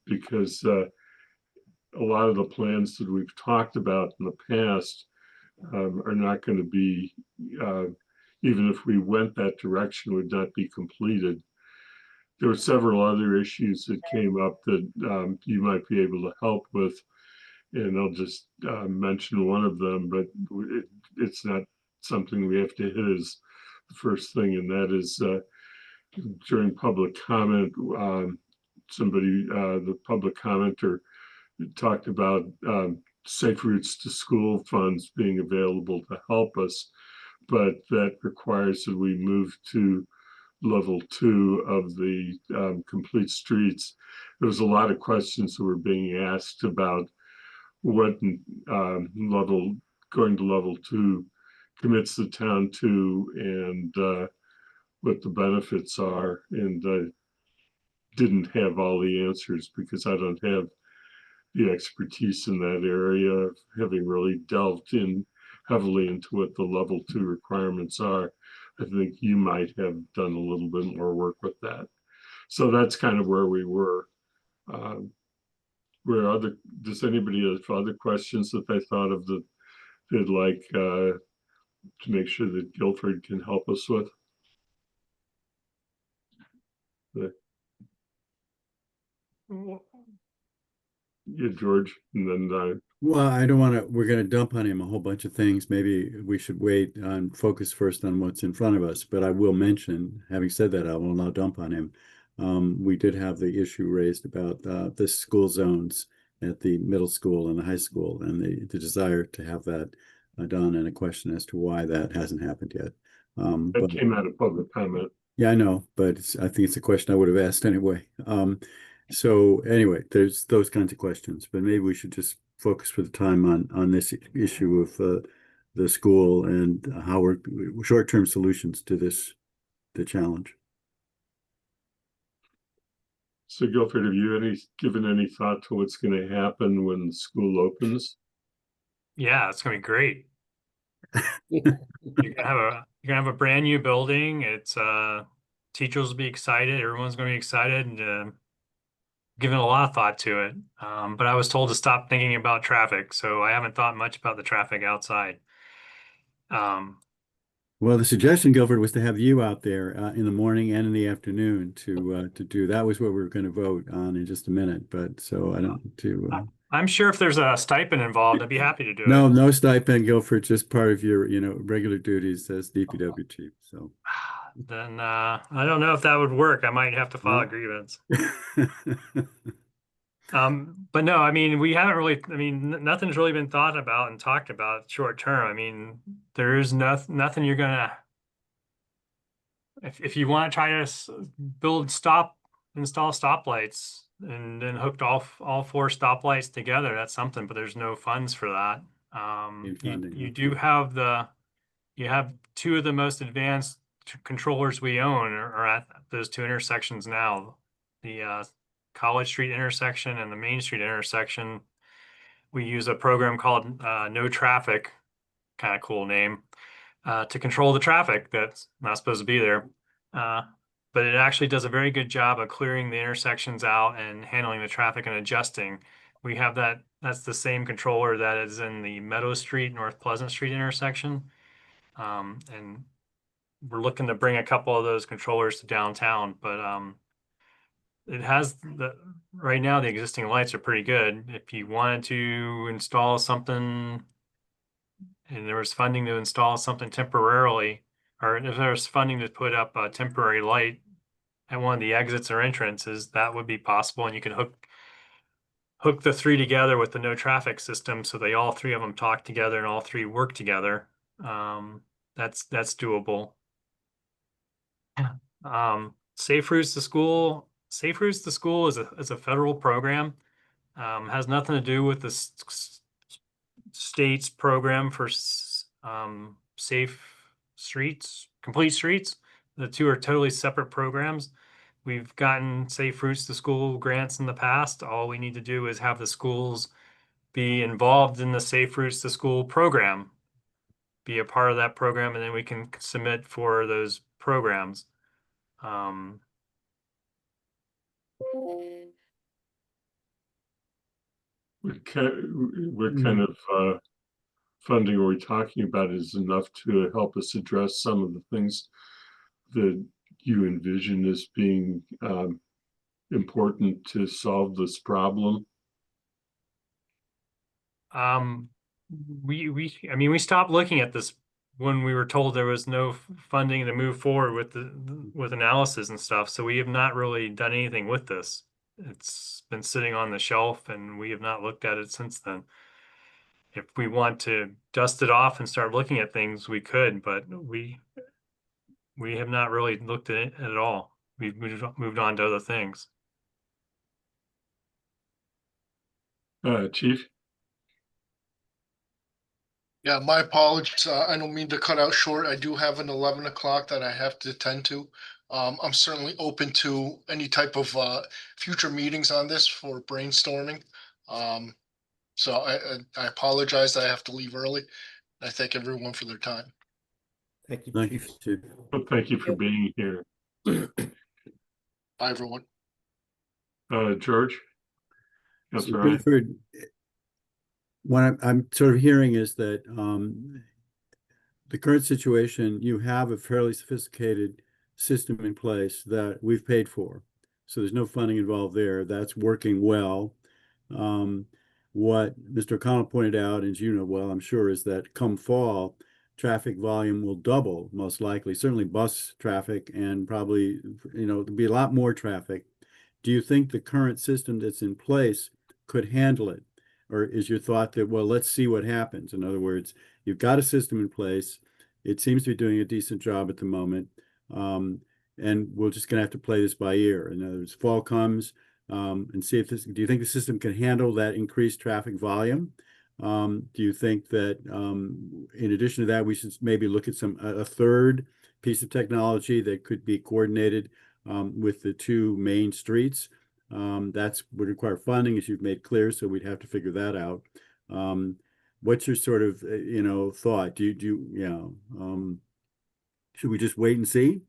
Because a lot of the plans that we've talked about in the past are not going to be, even if we went that direction, would not be completed. There were several other issues that came up that you might be able to help with, and I'll just mention one of them, but it's not something we have to hit as the first thing, and that is during public comment, the public commenter talked about safe routes to school funds being available to help us, but that requires that we move to level 2 of the complete streets. There was a lot of questions that were being asked about what level going to level 2 commits the town to and what the benefits are. And I didn't have all the answers because I don't have the expertise in that area, having really delved in heavily into what the level 2 requirements are. I think you might have done a little bit more work with that. So that's kind of where we were. Does anybody have other questions that they thought of that they'd like to make sure that Guilford can help us with? Yeah, George, and then Well, I don't want to, we're going to dump on him a whole bunch of things. Maybe we should wait and focus first on what's in front of us. But I will mention, having said that, I will not dump on him. We did have the issue raised about the school zones at the middle school and the high school and the desire to have that done and a question as to why that hasn't happened yet. that But came out of public comment. yeah, I know, but I think it's a question I would have asked anyway. So anyway, there's those kinds of questions, but maybe we should just focus for the time on this issue of the school and how we're short-term solutions to the challenge. So Guilford, have you given any thought to what's going to happen when the school opens? Yeah, it's gonna be great. You're gonna have a brand new building. It's teachers will be excited. Everyone's gonna be excited and given a lot of thought to it. But I was told to stop thinking about traffic, so I haven't thought much about the traffic outside. Well, the suggestion, Guilford, was to have you out there in the morning and in the afternoon to do. That was what we were going to vote on in just a minute. But so I don't I'm sure if there's a stipend involved, I'd be happy to do No, it. no stipend, Guilford, just part of your regular duties as DPW chief. So Then I don't know if that would work. I might have to file a grievance. But no, I mean, we haven't really, I mean, nothing's really been thought about and talked about short term. I mean, there is nothing you're gonna, if you want to try to install stoplights and then hooked all four stoplights together, that's something, but there's no funds for that. In funding, You huh? do have you have two of the most advanced controllers we own are at those two intersections now. The College Street intersection and the Main Street intersection. We use a program called No Traffic, kind of cool name, to control the traffic that's not supposed to be there. Uh, but it actually does a very good job of clearing the intersections out and handling the traffic and adjusting. We have that's the same controller that is in the Meadow Street, North Pleasant Street intersection. And we're looking to bring a couple of those controllers to downtown, but it has right now the existing lights are pretty good. If you wanted to install something and there was funding to install something temporarily, or if there was funding to put up a temporary light at one of the exits or entrances, that would be possible. And you can hook the three together with the no traffic system, so they all three of them talk together and all three work together. That's doable. Safe Routes to School. Safe Routes to School is a federal program. Has nothing to do with the state's program for safe streets, complete streets. The two are totally separate programs. We've gotten Safe Routes to School grants in the past. All we need to do is have the schools be involved in the Safe Routes to School program, be a part of that program, and then we can submit for those programs. What kind of funding are we talking about is enough to help us address some of the things that you envision as being important to solve this problem? I mean, we stopped looking at this when we were told there was no funding to move forward with analysis and stuff. So we have not really done anything with this. It's been sitting on the shelf and we have not looked at it since then. If we want to dust it off and start looking at things, we could, but we have not really looked at it at all. We've moved on to other things. Chief? Yeah, my apologies. I don't mean to cut out short. I do have an 11 o'clock that I have to attend to. I'm certainly open to any type of future meetings on this for brainstorming. So I apologize that I have to leave early. I thank everyone for their time. Thank you, Thank you, Chief. Chief. Well, thank you for being here. Bye, everyone. George? That's So right. Guilford, what I'm sort of hearing is that the current situation, you have a fairly sophisticated system in place that we've paid for. So there's no funding involved there. That's working well. What Mr. O'Connell pointed out, as you know well, I'm sure, is that come fall, traffic volume will double, most likely, certainly bus traffic, and probably, there'll be a lot more traffic. Do you think the current system that's in place could handle it? Or is your thought that, well, let's see what happens? In other words, you've got a system in place. It seems to be doing a decent job at the moment. And we're just going to have to play this by ear. In other words, fall comes and see if do you think the system can handle that increased traffic volume? Do you think that in addition to that, we should maybe look at a third piece of technology that could be coordinated with the two main streets? That's would require funding, as you've made clear, so we'd have to figure that out. What's your sort of thought? Should we just wait and see?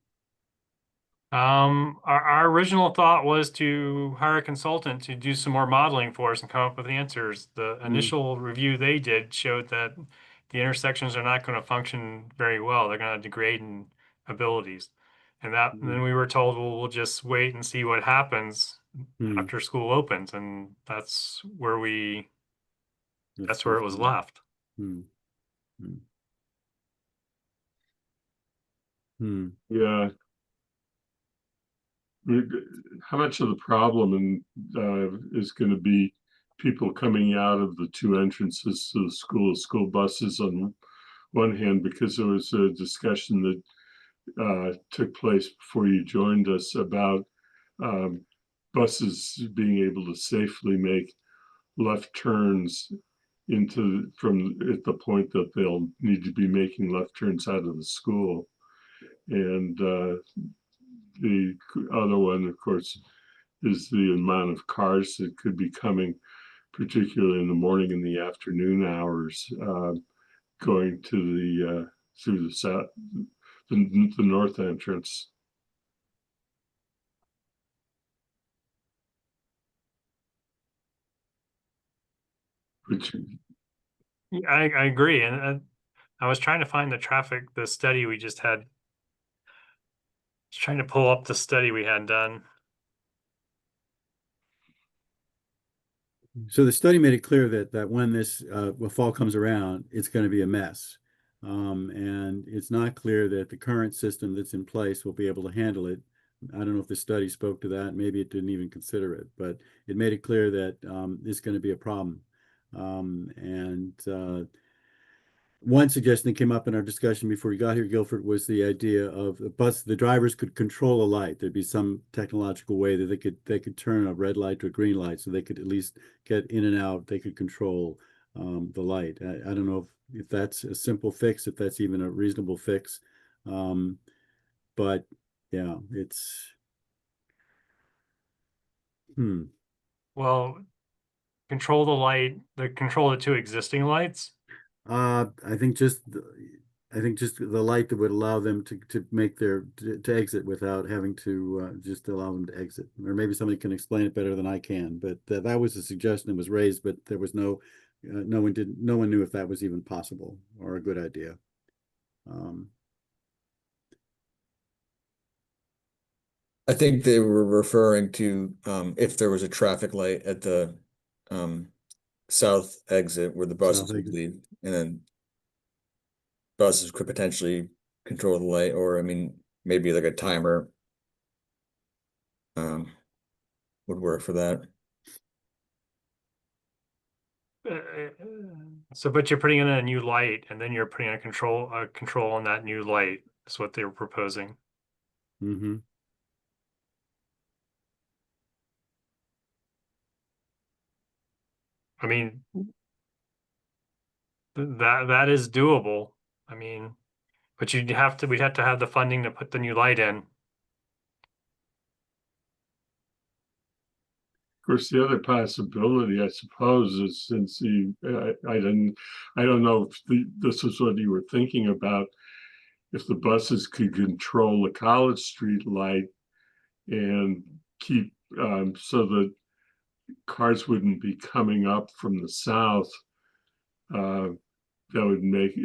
Our original thought was to hire a consultant to do some more modeling for us and come up with answers. The initial review they did showed that the intersections are not going to function very well. They're going to degrade in abilities. And then we were told, well, we'll just wait and see what happens after school opens. And that's where that's where it was left. Yeah. how much of the problem is going to be people coming out of the two entrances to the school buses on one hand, because there was a discussion that took place before you joined us about buses being able to safely make left turns from at the point that they'll need to be making left turns out of the school. And the other one, of course, is the amount of cars that could be coming, particularly in the morning and the afternoon hours, going to the through the south, the north entrance. Which, I agree, and I was trying to find the study we just had. Just trying to pull up the study we had done. So the study made it clear that when this fall comes around, it's going to be a mess. And it's not clear that the current system that's in place will be able to handle it. I don't know if the study spoke to that. Maybe it didn't even consider it, but it made it clear that it's going to be a problem. One suggestion that came up in our discussion before we got here, Guilford, was the idea of the drivers could control a light. There'd be some technological way that they could turn a red light to a green light, so they could at least get in and out. They could control the light. I don't know if that's a simple fix, if that's even a reasonable fix. But yeah, it's Well, control the two existing lights. I think just the light that would allow them to make to exit without having to just allow them to exit. Or maybe somebody can explain it better than I can. But that was a suggestion that was raised, but there was no one knew if that was even possible or a good idea. I think they were referring to if there was a traffic light at the south exit where the buses South would exit. leave, and then buses could potentially control the light, or I mean, maybe like a timer would work for that. So, but you're putting in a new light, and then you're putting a control on that new light. Is what they were proposing. Mm-hmm. I mean, that is doable. I mean, but we'd have to have the funding to put the new light in. of course, the other possibility, I suppose, is since I don't know if this is what you were thinking about, if the buses could control the College Street light and keep so that cars wouldn't be coming up from the south, that would make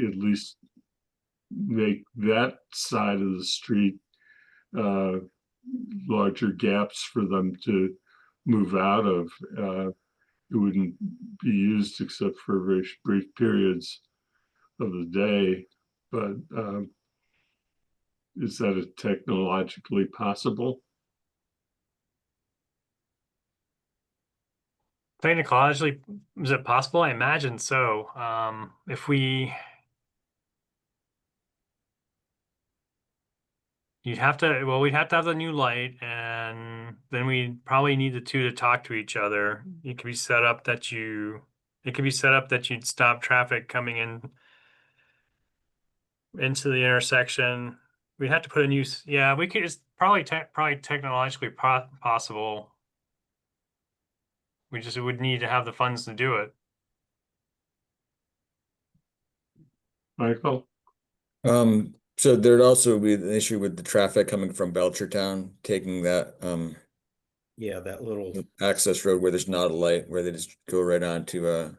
that side of the street larger gaps for them to move out of. It wouldn't be used except for very brief periods of the day. But is that technologically possible? Technologically, is it possible? I imagine so. If we'd have to have the new light, and then we probably need the two to talk to each other. It could be set up that you'd stop traffic coming into the intersection. We'd have to put we could, it's probably technologically possible. We just would need to have the funds to do it. Michael? So there'd also be the issue with the traffic coming from Belchertown, taking that Yeah, that little access road where there's not a light, where they just go right on to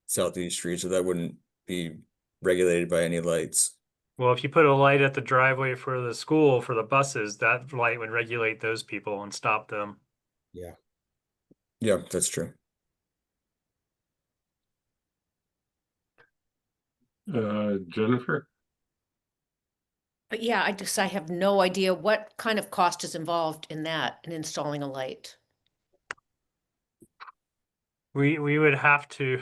Southeast Street, so that wouldn't be regulated by any lights. Well, if you put a light at the driveway for the school for the buses, that light would regulate those people and stop them. yeah. Yeah, that's true. Jennifer? But yeah, I have no idea what kind of cost is involved in that, in installing a light. We would have to,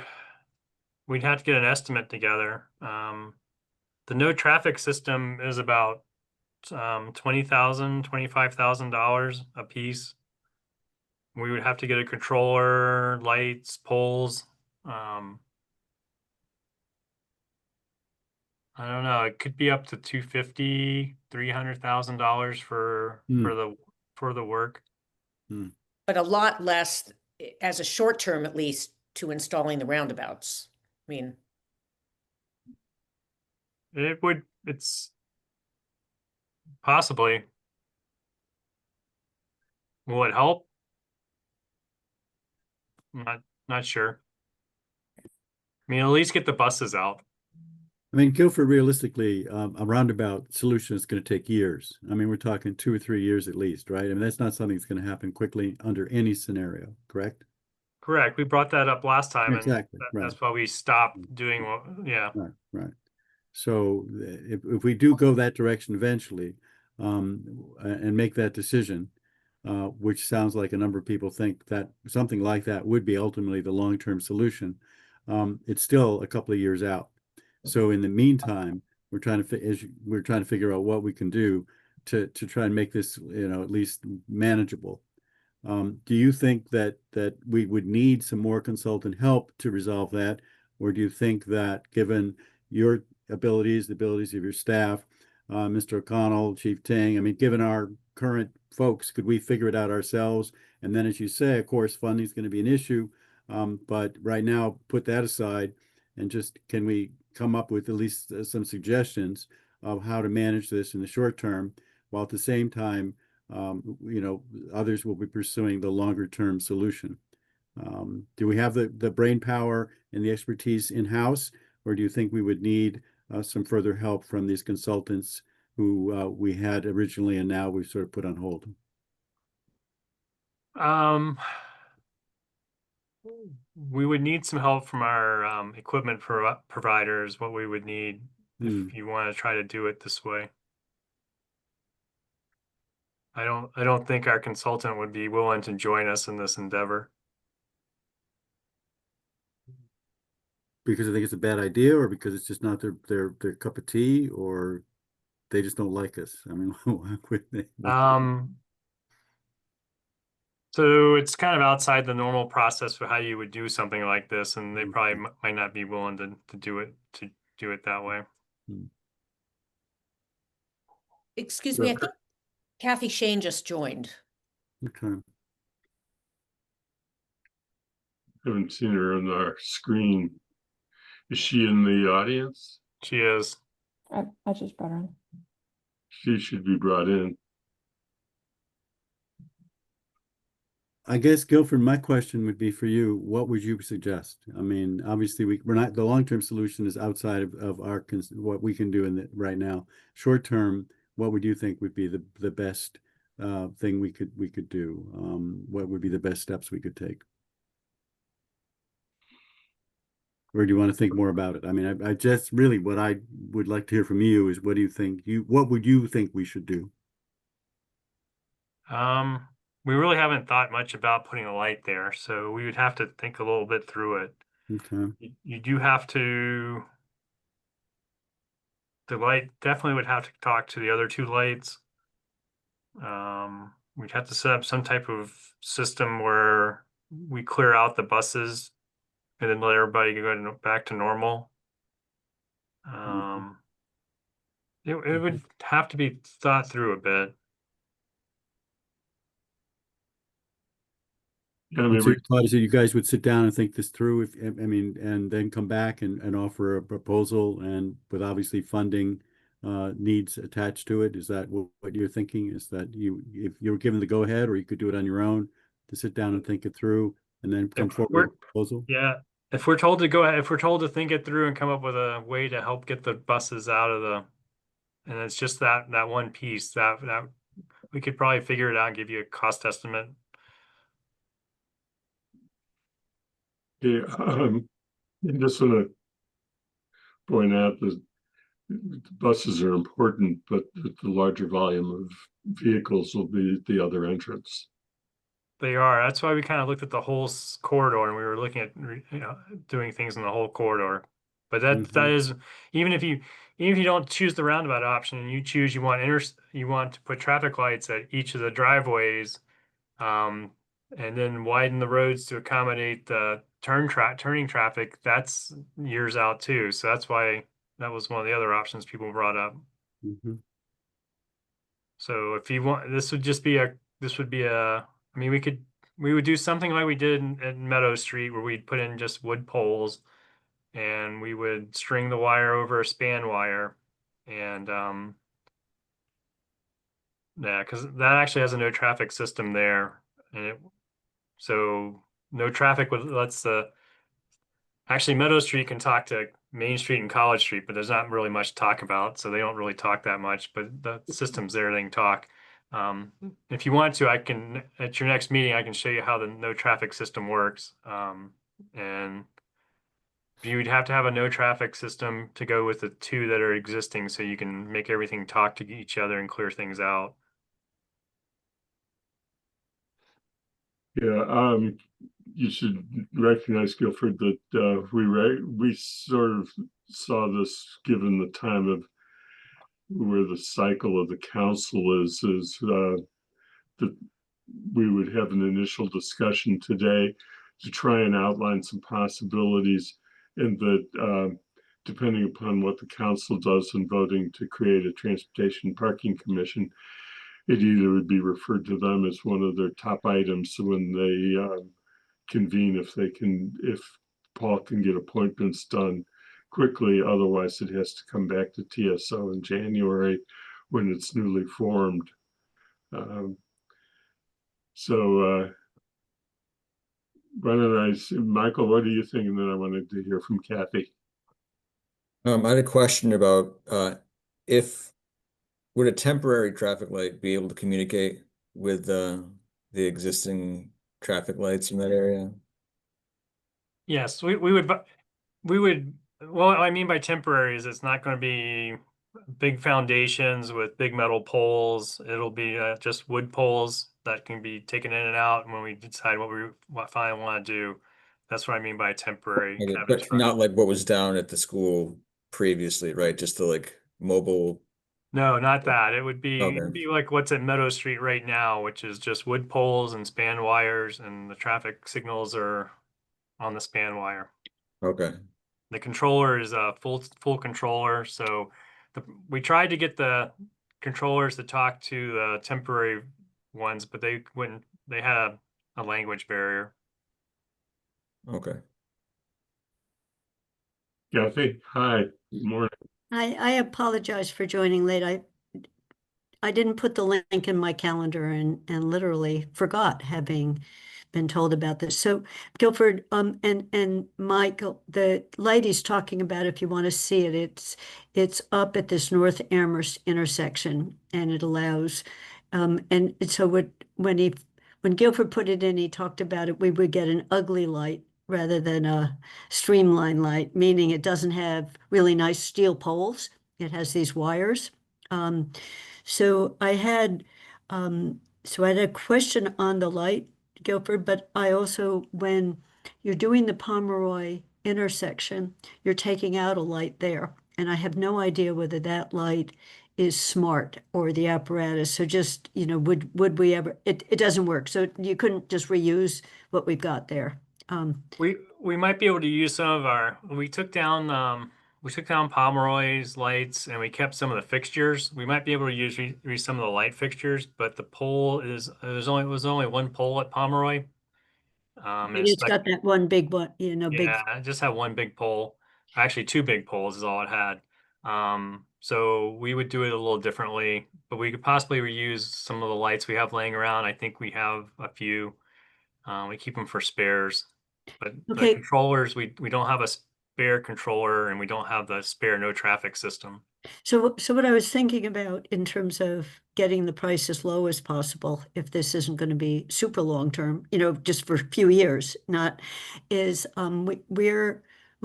we'd have to get an estimate together. The no traffic system is about $25,000 a piece. We would have to get a controller, lights, poles. I don't know. It could be up to $250,000-$300,000 for Hmm. for the work. But a lot less, as a short term at least, to installing the roundabouts. I mean, It's possibly. Will it help? Not sure. I mean, at least get the buses out. I mean, Guilford, realistically, a roundabout solution is going to take years. I mean, we're talking 2 or 3 years at least, right? I mean, that's not something that's going to happen quickly under any scenario, correct? Correct. We brought that up last time, and Exactly, right. that's why we stopped doing what. Yeah. Right, right. So if we do go that direction eventually, and make that decision, which sounds like a number of people think that something like that would be ultimately the long-term solution, it's still a couple of years out. So in the meantime, we're trying to figure out what we can do to try and make this, at least manageable. Do you think that we would need some more consultant help to resolve that? Or do you think that given your abilities, the abilities of your staff, Mr. O'Connell, Chief Ting, I mean, given our current folks, could we figure it out ourselves? And then, as you say, of course, funding is going to be an issue. But right now, put that aside and just, can we come up with at least some suggestions of how to manage this in the short term, while at the same time, others will be pursuing the longer term solution. Do we have the brain power and the expertise in-house, or do you think we would need some further help from these consultants who we had originally and now we've sort of put on hold? We would need some help from our equipment providers, what we would need if you want to try to do it this way. I don't think our consultant would be willing to join us in this endeavor. Because I think it's a bad idea, or because it's just not their cup of tea, or they just don't like us? I mean, why would they? So it's kind of outside the normal process for how you would do something like this, and they probably might not be willing to do it that way. excuse me, I think Kathy Shane just joined. Okay. Haven't seen her on our screen. Is she in the audience? She is. I just brought her on. She should be brought in. I guess, Guilford, my question would be for you, what would you suggest? I mean, obviously we're not, the long-term solution is outside of our, what we can do right now. Short-term, what would you think would be the best thing we could do? What would be the best steps we could take? Or do you want to think more about it? I mean, I just really, what I would like to hear from you is, what do you think what would you think we should do? We really haven't thought much about putting a light there, so we would have to think a little bit through it. Okay. You do have to, the light definitely would have to talk to the other two lights. We'd have to set up some type of system where we clear out the buses and then let everybody go back to normal. It would have to be thought through a bit. Yeah, I mean, So your thought is that you guys would sit down and think this through, and then come back and offer a proposal, and with obviously funding needs attached to it. Is that what you're thinking? Is that if you were given the go ahead, or you could do it on your own, to sit down and think it through and then come forward with a proposal? Yeah. If we're told to go ahead, if we're told to think it through and come up with a way to help get the buses out of and it's just that one piece that we could probably figure it out and give you a cost estimate. yeah, I just want to point out that the buses are important, but the larger volume of vehicles will be the other entrance. They are. That's why we kind of looked at the whole corridor, and we were looking at doing things in the whole corridor. But that is, even if you don't choose the roundabout option and you choose you want to put traffic lights at each of the driveways, and then widen the roads to accommodate the turning traffic, that's years out too. So that's why that was one of the other options people brought up. So if you want, this would be a, I mean, we would do something like we did at Meadow Street where we'd put in just wood poles and we would string the wire over a span wire. And, yeah, because that actually has a no traffic system there. And so no traffic lets actually Meadow Street can talk to Main Street and College Street, but there's not really much to talk about. So they don't really talk that much, but the system's there, they can talk. If you want to, I can, at your next meeting, I can show you how the no traffic system works. And you'd have to have a no traffic system to go with the two that are existing so you can make everything talk to each other and clear things out. Yeah, you should recognize, Guilford, that we sort of saw this given the time of where the cycle of the council is that we would have an initial discussion today to try and outline some possibilities, and that depending upon what the council does in voting to create a transportation parking commission, it either would be referred to them as one of their top items. So when they convene, if Paul can get appointments done quickly, otherwise it has to come back to TSO in January when it's newly formed. Why don't Michael, what do you think? And then I wanted to hear from Kathy. I had a question about would a temporary traffic light be able to communicate with the existing traffic lights in that area? Yes, we would, well, I mean by temporary is it's not going to be big foundations with big metal poles. It'll be just wood poles that can be taken in and out when we decide what finally want to do. That's what I mean by temporary. Okay, but not like what was down at the school previously, right? Just the like mobile. No, not that. It would be, Okay. it'd be like what's at Meadow Street right now, which is just wood poles and span wires, and the traffic signals are on the span wire. Okay. The controller is a full controller. So we tried to get the controllers to talk to the temporary ones, but they wouldn't. They had a language barrier. Okay. Kathy, hi, good morning. I apologize for joining late. I didn't put the link in my calendar and literally forgot, having been told about this. So Guilford, and Michael, the lady's talking about, if you want to see it, it's up at this North Amherst intersection, and it allows, and so when Guilford put it in, he talked about it, we would get an ugly light rather than a streamlined light, meaning it doesn't have really nice steel poles. It has these wires. So I had a question on the light, Guilford, but I also, when you're doing the Pomeroy intersection, you're taking out a light there. And I have no idea whether that light is smart or the apparatus. So just, would we ever, it doesn't work. So you couldn't just reuse what we've got there. We might be able to use some of our, we took down Pomeroy's lights and we kept some of the fixtures. We might be able to use some of the light fixtures, but the pole was only one pole at Pomeroy. It's got that one big one, big. Yeah, I just have one big pole. Actually, two big poles is all it had. So we would do it a little differently, but we could possibly reuse some of the lights we have laying around. I think we have a few. We keep them for spares. But Okay. the controllers, we don't have a spare controller, and we don't have the spare no traffic system. So what I was thinking about in terms of getting the price as low as possible, if this isn't going to be super long term, just for a few years, when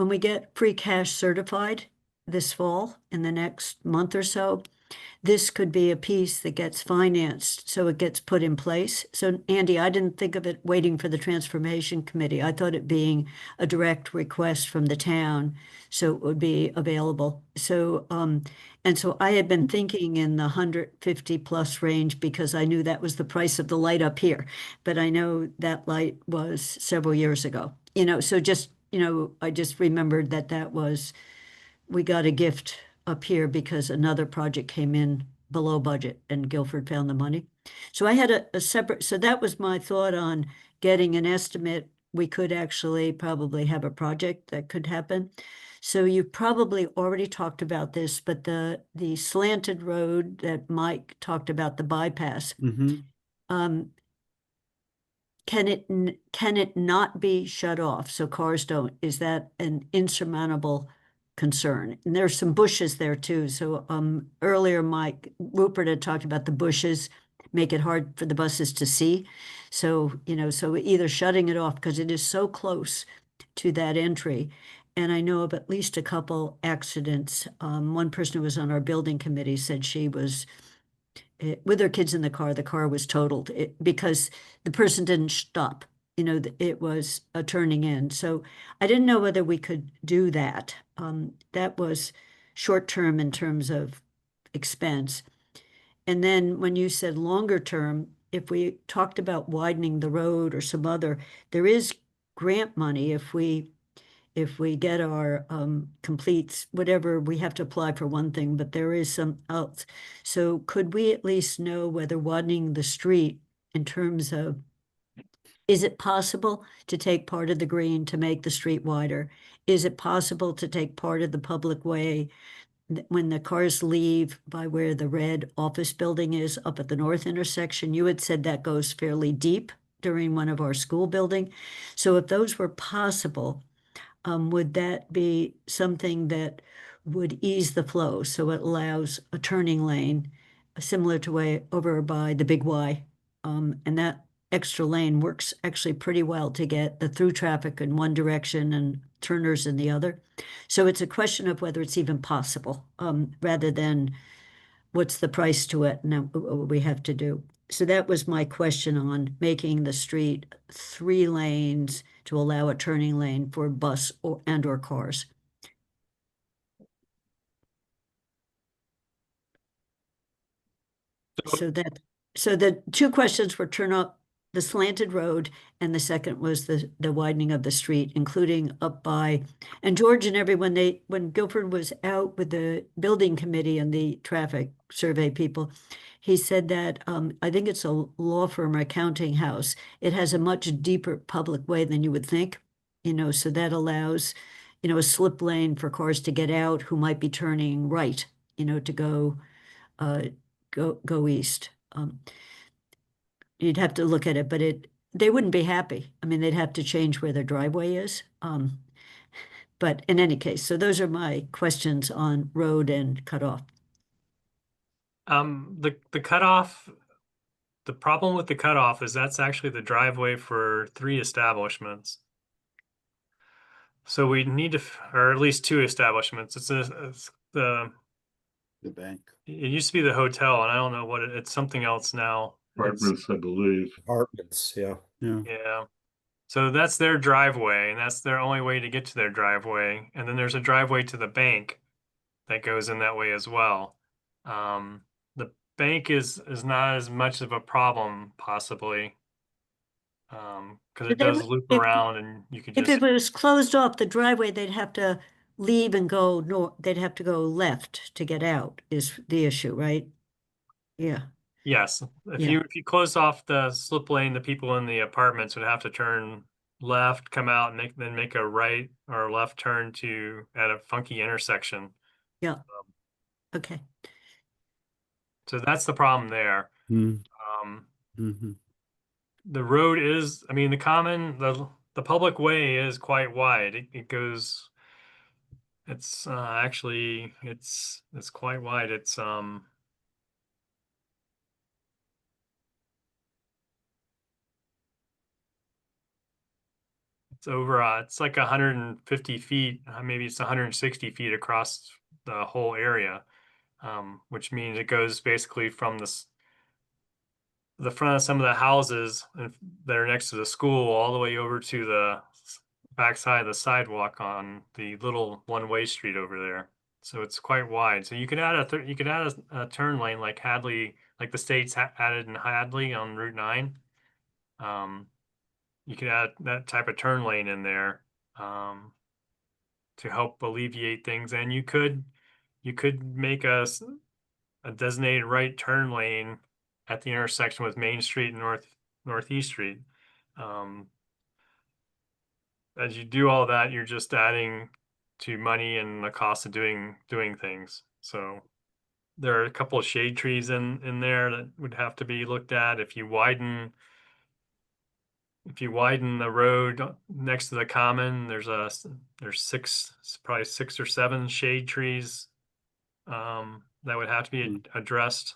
we get free cash certified, this fall, in the next month or so, this could be a piece that gets financed, so it gets put in place. So Andy, I didn't think of it waiting for the transformation committee. I thought it being a direct request from the town, so it would be available. So, and so I had been thinking in the 150 plus range because I knew that was the price of the light up here. But I know that light was several years ago, so just, I just remembered that was, we got a gift up here because another project came in below budget and Guilford found the money. So I had a separate, so that was my thought on getting an estimate. We could actually probably have a project that could happen. So you probably already talked about this, but the slanted road that Mike talked about, the bypass, can it not be shut off so cars don't? Is that an insurmountable concern? And there's some bushes there too. So earlier Mike Rupert had talked about the bushes make it hard for the buses to see. So, so either shutting it off because it is so close to that entry. And I know of at least a couple accidents. One person who was on our building committee said she was with her kids in the car was totaled because the person didn't stop. It was a turning in. So I didn't know whether we could do that. That was short term in terms of expense. And then when you said longer term, if we talked about widening the road or some other, there is grant money if we get our completes, whatever, we have to apply for one thing, but there is some else. So could we at least know whether widening the street in terms of, is it possible to take part of the green to make the street wider? Is it possible to take part of the public way when the cars leave by where the red office building is up at the north intersection? You had said that goes fairly deep during one of our school building. So if those were possible, would that be something that would ease the flow so it allows a turning lane similar to way over by the Big Y? And that extra lane works actually pretty well to get the through traffic in one direction and turners in the other. So it's a question of whether it's even possible, rather than what's the price to it and what we have to do. So that was my question on making the street 3 lanes to allow a turning lane for bus or cars. So the 2 questions were turn up the slanted road, and the second was the widening of the street, including up by, and George and everyone, when Guilford was out with the building committee and the traffic survey people, he said that I think it's a law firm or accounting house. It has a much deeper public way than you would think, so that allows, a slip lane for cars to get out who might be turning right, to go east. You'd have to look at it, but they wouldn't be happy. I mean, they'd have to change where their driveway is. But in any case, so those are my questions on road and cutoff. The cutoff, the problem with the cutoff is that's actually the driveway for 3 establishments. So we need to, or at least 2 establishments. It's the bank. It used to be the hotel, and I don't know what it's something else now. Apartments, I believe. Apartments, yeah. Yeah. So that's their driveway, and that's their only way to get to their driveway. And then there's a driveway to the bank that goes in that way as well. The bank is not as much of a problem, possibly, because it does loop around, and you could If just. it was closed off the driveway, they'd have to leave and go north. They'd have to go left to get out is the issue, right? Yeah. Yes, if Yeah. you close off the slip lane, the people in the apartments would have to turn left, come out, and then make a right or left turn at a funky intersection. Yeah. Okay. So that's the problem there. Mm-hmm. The road is, I mean, the public way is quite wide. It goes, it's actually, it's quite wide. It's over, it's like 150 feet, maybe it's 160 feet across the whole area, which means it goes basically from the front of some of the houses that are next to the school all the way over to the backside of the sidewalk on the little one-way street over there. So it's quite wide. So you could add a turn lane like Hadley, like the state's added in Hadley on Route 9. You could add that type of turn lane in there to help alleviate things, and you could make a designated right turn lane at the intersection with Main Street and Northeast Street. As you do all that, you're just adding to money and the cost of doing things. So there are a couple of shade trees in there that would have to be looked at. If you widen the road next to the common, there's probably 6 or 7 shade trees that would have to be addressed.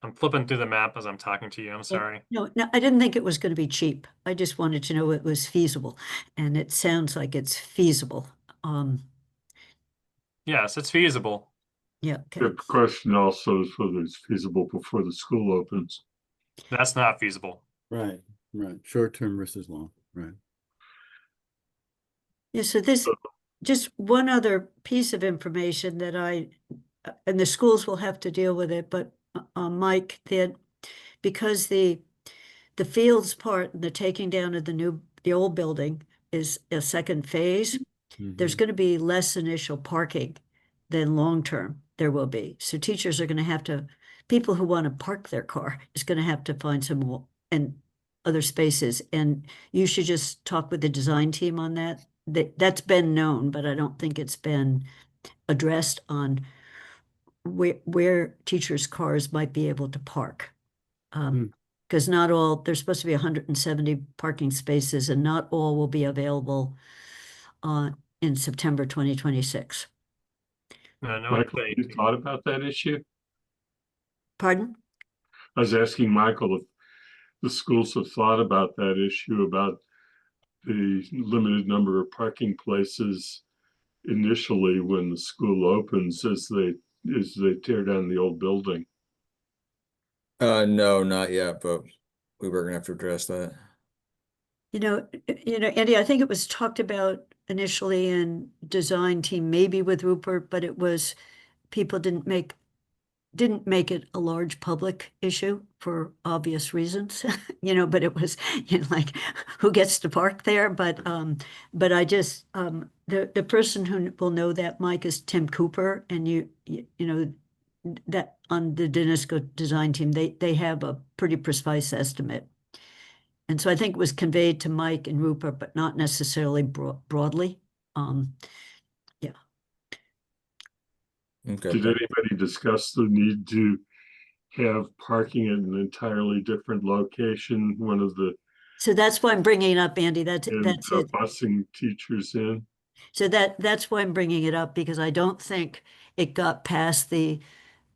I'm flipping through the map as I'm talking to you. I'm sorry. No, I didn't think it was going to be cheap. I just wanted to know it was feasible, and it sounds like it's feasible. Yes, it's feasible. Yeah. Okay. The question also is whether it's feasible before the school opens. That's not feasible. Right, right. Short term versus long, right. Yeah, so this, just one other piece of information that and the schools will have to deal with it, but Mike, that because the fields part, the taking down of the old building is a second phase, there's going to be less initial parking than long term there will be. So teachers are going to have to, people who want to park their car is going to have to find some and other spaces. And you should just talk with the design team on that. That's been known, but I don't think it's been addressed on where teachers' cars might be able to park. Because not all, there's supposed to be 170 parking spaces, and not all will be available in September 2026. No, Michael, have you thought about that issue? Pardon? I was asking Michael if the schools have thought about that issue, about the limited number of parking places initially when the school opens as they tear down the old building. No, not yet, but we were gonna have to address that. You know, Andy, I think it was talked about initially in design team, maybe with Rupert, but it was people didn't make it a large public issue for obvious reasons, but it was, like who gets to park there. But I just, the person who will know that, Mike, is Tim Cooper. And you know, that on the Danisco design team, they have a pretty precise estimate. And so I think it was conveyed to Mike and Rupert, but not necessarily broadly. Yeah. Okay. Did anybody discuss the need to have parking at an entirely different location? One of the So that's why I'm bringing it up, Andy. That's it. Busing teachers in. So that's why I'm bringing it up, because I don't think it got past the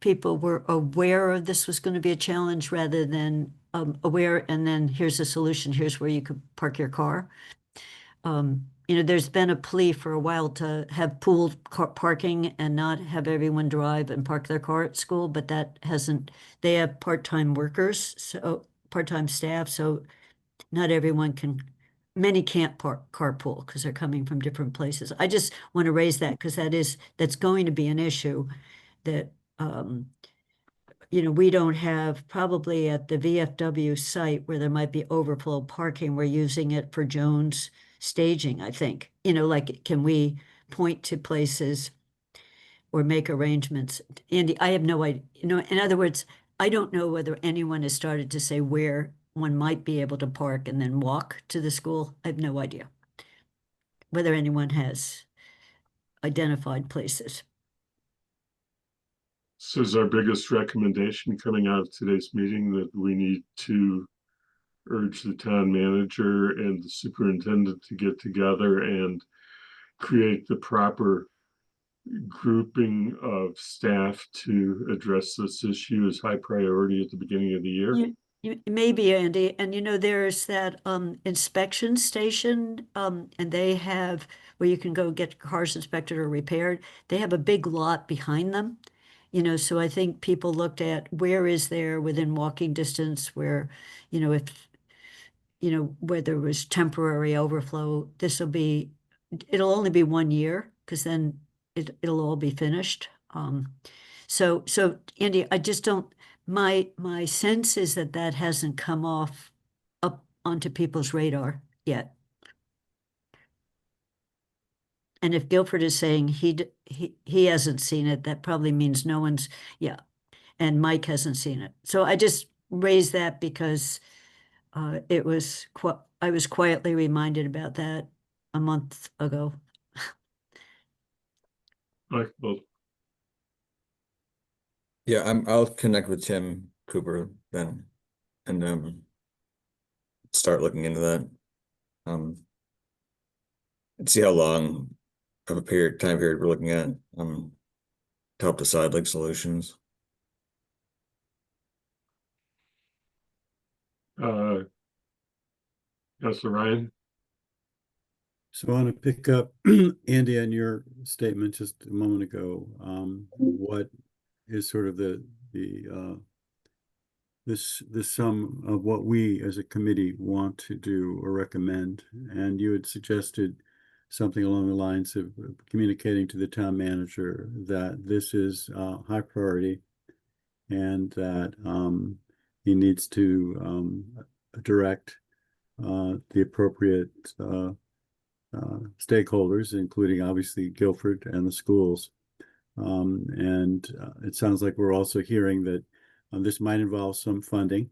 people were aware of this was going to be a challenge, rather than aware and then here's a solution. Here's where you could park your car. There's been a plea for a while to have pooled parking and not have everyone drive and park their car at school, but that hasn't. They have part-time workers, so part-time staff, so not everyone can. Many can't carpool because they're coming from different places. I just want to raise that because that's going to be an issue that we don't have probably at the VFW site where there might be overflow parking. We're using it for Jones staging, I think. Like, can we point to places or make arrangements? Andy, I have no idea. In other words, I don't know whether anyone has started to say where one might be able to park and then walk to the school. I have no idea whether anyone has identified places. So is our biggest recommendation coming out of today's meeting that we need to urge the town manager and the superintendent to get together and create the proper grouping of staff to address this issue as high priority at the beginning of the year? Maybe, Andy, and there's that inspection station, and they have where you can go get cars inspected or repaired. They have a big lot behind them, so I think people looked at where is there within walking distance where, if where there was temporary overflow, it'll only be 1 year because then it'll all be finished. So Andy, I just don't, my sense is that hasn't come up onto people's radar yet. And if Guilford is saying he hasn't seen it, that probably means no one's, yeah. And Mike hasn't seen it. So I just raised that because I was quietly reminded about that a month ago. Well, Yeah, I'll connect with Tim Cooper then and start looking into that. And see how long of a time period we're looking at to help decide like solutions. Councilor Ryan? So I want to pick up, Andy, on your statement just a moment ago. What is sort of the sum of what we as a committee want to do or recommend? And you had suggested something along the lines of communicating to the town manager that this is high priority and that he needs to direct the appropriate stakeholders, including obviously Guilford and the schools. And it sounds like we're also hearing that this might involve some funding.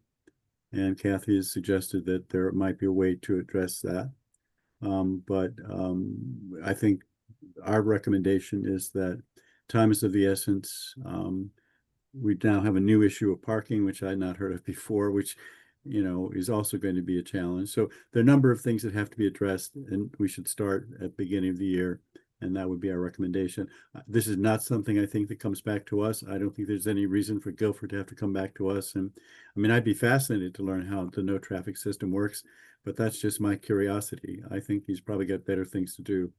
And Kathy has suggested that there might be a way to address that. But I think our recommendation is that time is of the essence. We now have a new issue of parking, which I had not heard of before, which is also going to be a challenge. So there are a number of things that have to be addressed, and we should start at the beginning of the year, and that would be our recommendation. This is not something I think that comes back to us. I don't think there's any reason for Guilford to have to come back to us. And I mean, I'd be fascinated to learn how the no traffic system works, but that's just my curiosity. I think he's probably got better things to do.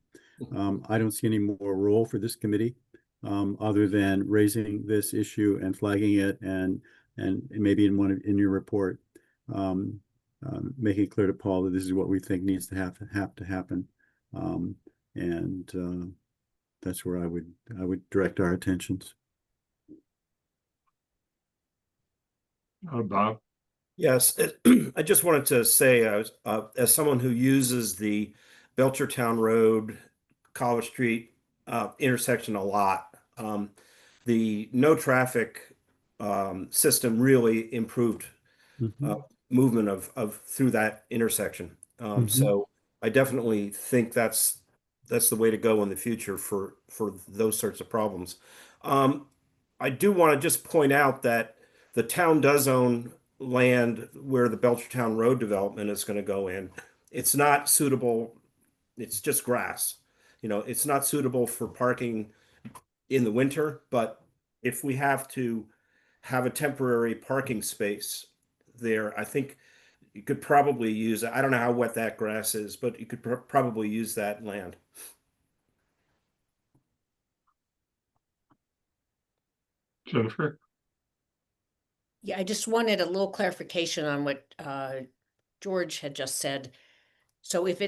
I don't see any more role for this committee other than raising this issue and flagging it, and maybe in your report, making it clear to Paul that this is what we think needs to happen. And that's where I would direct our attentions. Bob? Yes, I just wanted to say, as someone who uses the Belchertown Road, College Street intersection a lot, the no traffic system really improved movement of through that intersection. So I definitely think that's the way to go in the future for those sorts of problems. I do want to just point out that the town does own land where the Belchertown Road development is going to go in. It's not suitable. It's just grass. It's not suitable for parking in the winter, but if we have to have a temporary parking space there, I think you could probably use it. I don't know how wet that grass is, but you could probably use that land. Jennifer? Yeah, I just wanted a little clarification on what George had just said. So if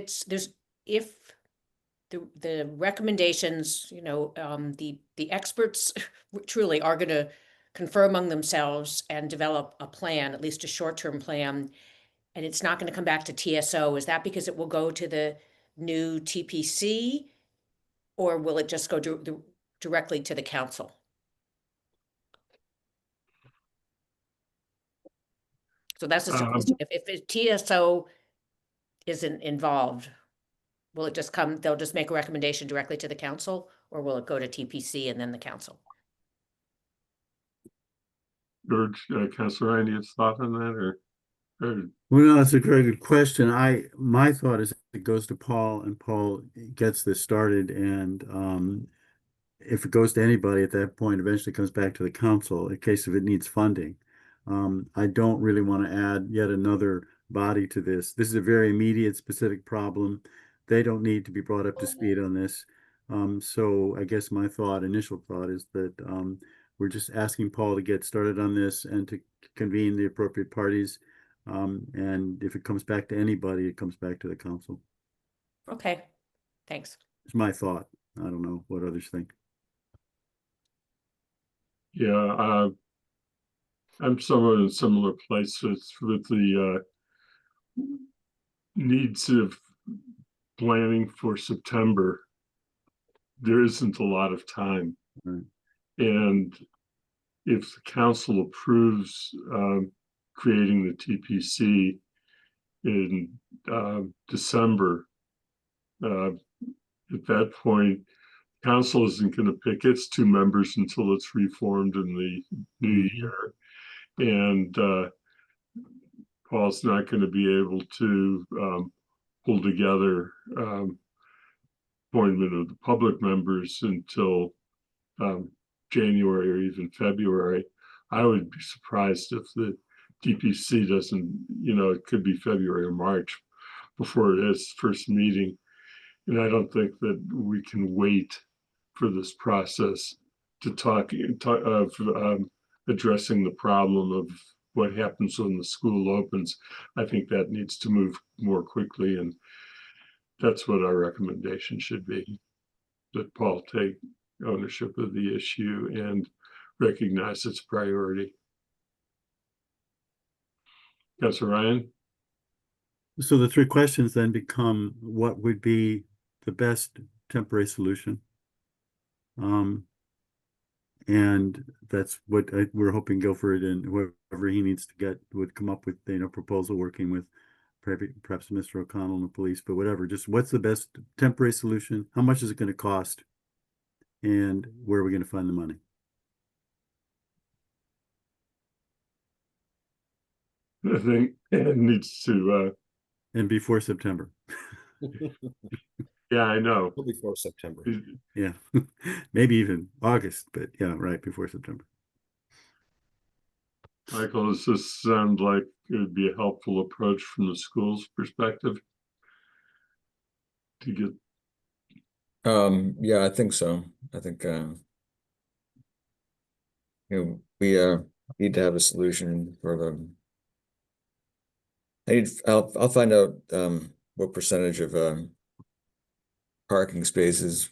the recommendations, the experts truly are going to confer among themselves and develop a plan, at least a short-term plan, and it's not going to come back to TSO, is that because it will go to the new TPC, or will it just go directly to the council? So that's just a question. If TSO isn't involved, will it just they'll just make a recommendation directly to the council, or will it go to TPC and then the council? George, Councilor Ryan, any thought on that, or? Well, no, that's a very good question. My thought is it goes to Paul, and Paul gets this started, and if it goes to anybody at that point, eventually comes back to the council in case if it needs funding. I don't really want to add yet another body to this. This is a very immediate, specific problem. They don't need to be brought up to speed on this. So I guess my initial thought is that we're just asking Paul to get started on this and to convene the appropriate parties. And if it comes back to anybody, it comes back to the council. Okay, thanks. It's my thought. I don't know what others think. Yeah, I'm somewhat in a similar place with the needs of planning for September. There isn't a lot of time. Right. And if the council approves creating the TPC in December, at that point, council isn't going to pick its 2 members until it's reformed in the new year. And Paul's not going to be able to pull together appointment of the public members until January or even February. I would be surprised if the DPC doesn't, it could be February or March before it has first meeting. And I don't think that we can wait for this process to talk of addressing the problem of what happens when the school opens. I think that needs to move more quickly, and that's what our recommendation should be, that Paul take ownership of the issue and recognize its priority. Councilor Ryan? So the 3 questions then become, what would be the best temporary solution? And that's what we're hoping Guilford and whoever he needs to get would come up with, proposal, working with perhaps Mr. O'Connell and the police, but whatever, just what's the best temporary solution? How much is it going to cost? And where are we going to find the money? I think it needs to And before September. yeah, I know. Before September. Yeah, maybe even August, but yeah, right before September. Michael, does this sound like it would be a helpful approach from the school's perspective to get? Yeah, I think so. I think we need to have a solution for the. I'll find out what percentage of parking spaces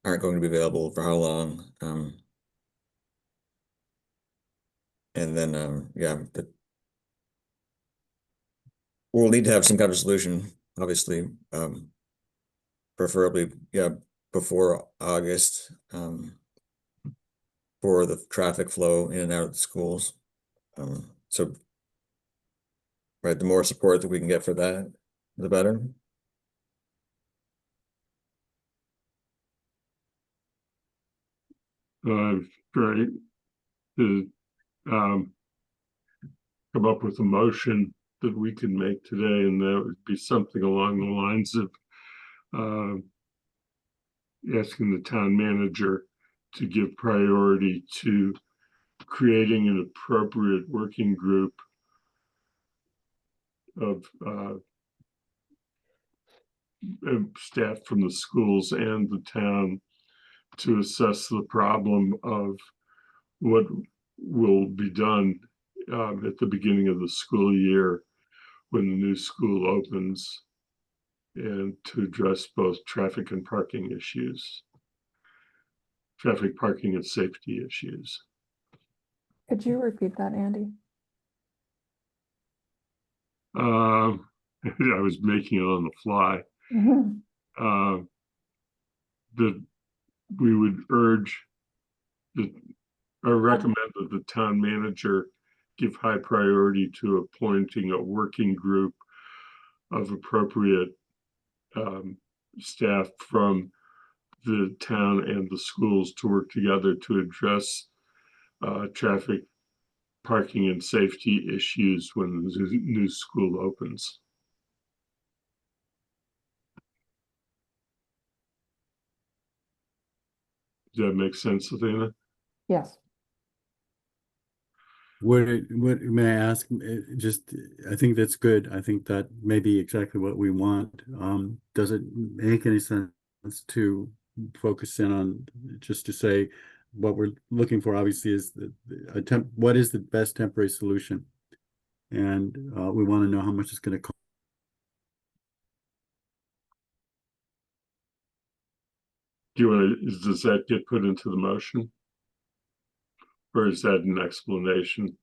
aren't going to be available for how long. And then yeah, we'll need to have some kind of solution, obviously, preferably, yeah, before August, for the traffic flow in and out of the schools. So, right, the more support that we can get for that, the better. Great to come up with a motion that we can make today, and that would be something along the lines of asking the town manager to give priority to creating an appropriate working group of staff from the schools and the town to assess the problem of what will be done at the beginning of the school year when the new school opens, and to address both traffic and parking issues, traffic, parking, and safety issues. Could you repeat that, Andy? I was making it on the fly. That we would urge or recommend that the town manager give high priority to appointing a working group of appropriate staff from the town and the schools to work together to address traffic, parking, and safety issues when the new school opens. Does that make sense, Athena? Yes. What may I ask? Just, I think that's good. I think that may be exactly what we want. Does it make any sense to focus in on, just to say, what we're looking for obviously is what is the best temporary solution? And we want to know how much it's going to cost. Does that get put into the motion? Or is that an explanation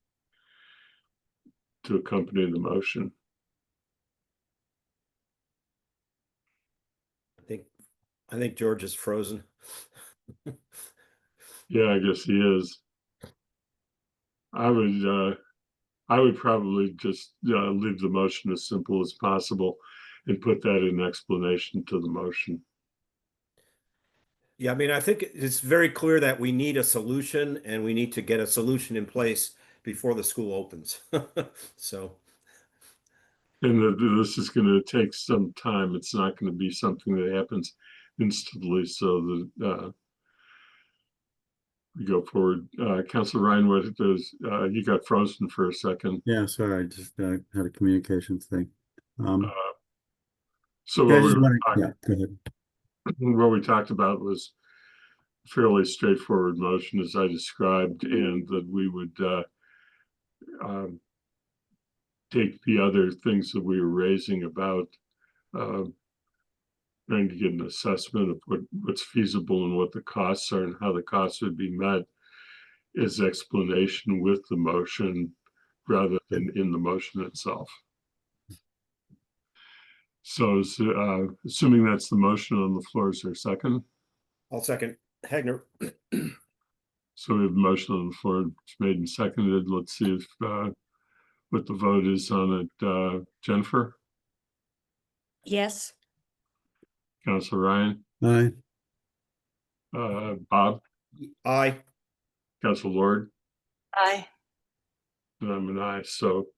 to accompany the motion? I think George is frozen. Yeah, I guess he is. I would probably just leave the motion as simple as possible and put that in explanation to the motion. Yeah, I mean, I think it's very clear that we need a solution and we need to get a solution in place before the school opens. So, And this is going to take some time. It's not going to be something that happens instantly. So that we go forward. Councilor Ryan, what does you got frozen for a second? Yeah, sorry, I just had a communications thing. So Yeah, I what just we, wanted, yeah, go ahead. what we talked about was fairly straightforward motion as I described, and that we would take the other things that we were raising about trying to get an assessment of what's feasible and what the costs are and how the costs would be met as explanation with the motion rather than in the motion itself. So assuming that's the motion on the floor, is there a second? I'll second Hagner. So we have a motion on the floor. It's made and seconded. Let's see if what the vote is on it. Jennifer? Yes. Councilor Ryan? Aye. Bob? Aye. Councilor Lord? Aye. And I'm an aye. So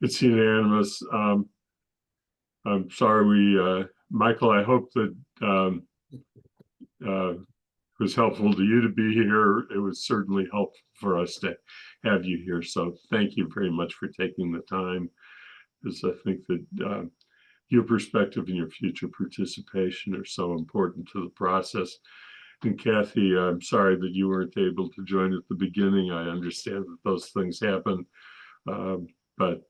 it's unanimous. I'm sorry Michael, I hope that it was helpful to you to be here. It was certainly helpful for us to have you here. So thank you very much for taking the time, because I think that your perspective and your future participation are so important to the process. And Kathy, I'm sorry that you weren't able to join at the beginning. I understand that those things happen. But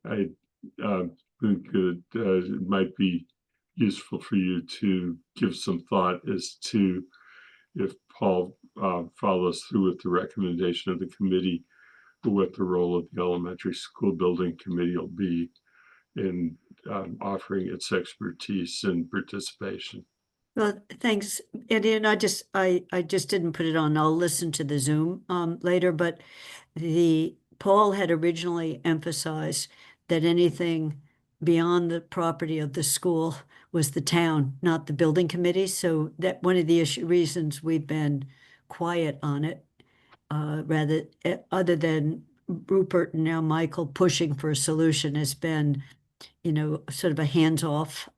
I think that it might be useful for you to give some thought as to if Paul follows through with the recommendation of the committee, what the role of the elementary school building committee will be in offering its expertise and participation. Well, thanks, Andy. And I just didn't put it on. I'll listen to the Zoom later, but Paul had originally emphasized that anything beyond the property of the school was the town, not the building committee. So that one of the reasons we've been quiet on it, other than Rupert and now Michael pushing for a solution, has been, sort of a hands-off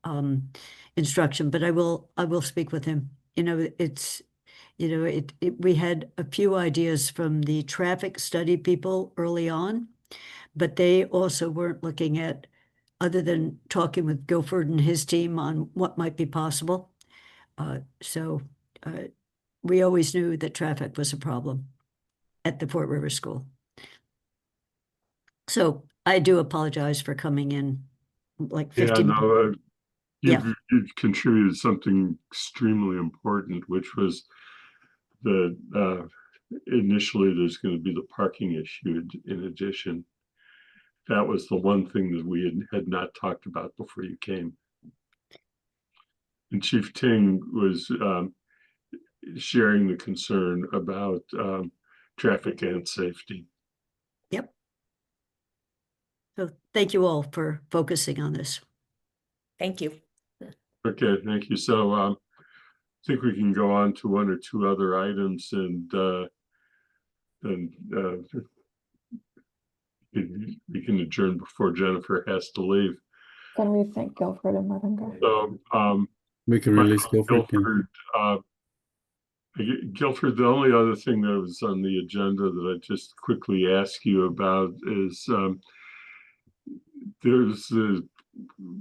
instruction. But I will speak with him. It's, we had a few ideas from the traffic study people early on, but they also weren't looking at, other than talking with Guilford and his team on what might be possible. So we always knew that traffic was a problem at the Fort River School. So I do apologize for coming in like 15 minutes. You've contributed something extremely important, which was that initially there's going to be the parking issue in addition. That was the one thing that we had not talked about before you came. And Chief Ting was sharing the concern about traffic and safety. Yep. So thank you all for focusing on this. Thank you. Okay, thank you. So I think we can go on to one or two other items, and we can adjourn before Jennifer has to leave. Can we thank Guilford and let him go? So We can release Guilford. Guilford Guilford, the only other thing that was on the agenda that I just quickly ask you about is there's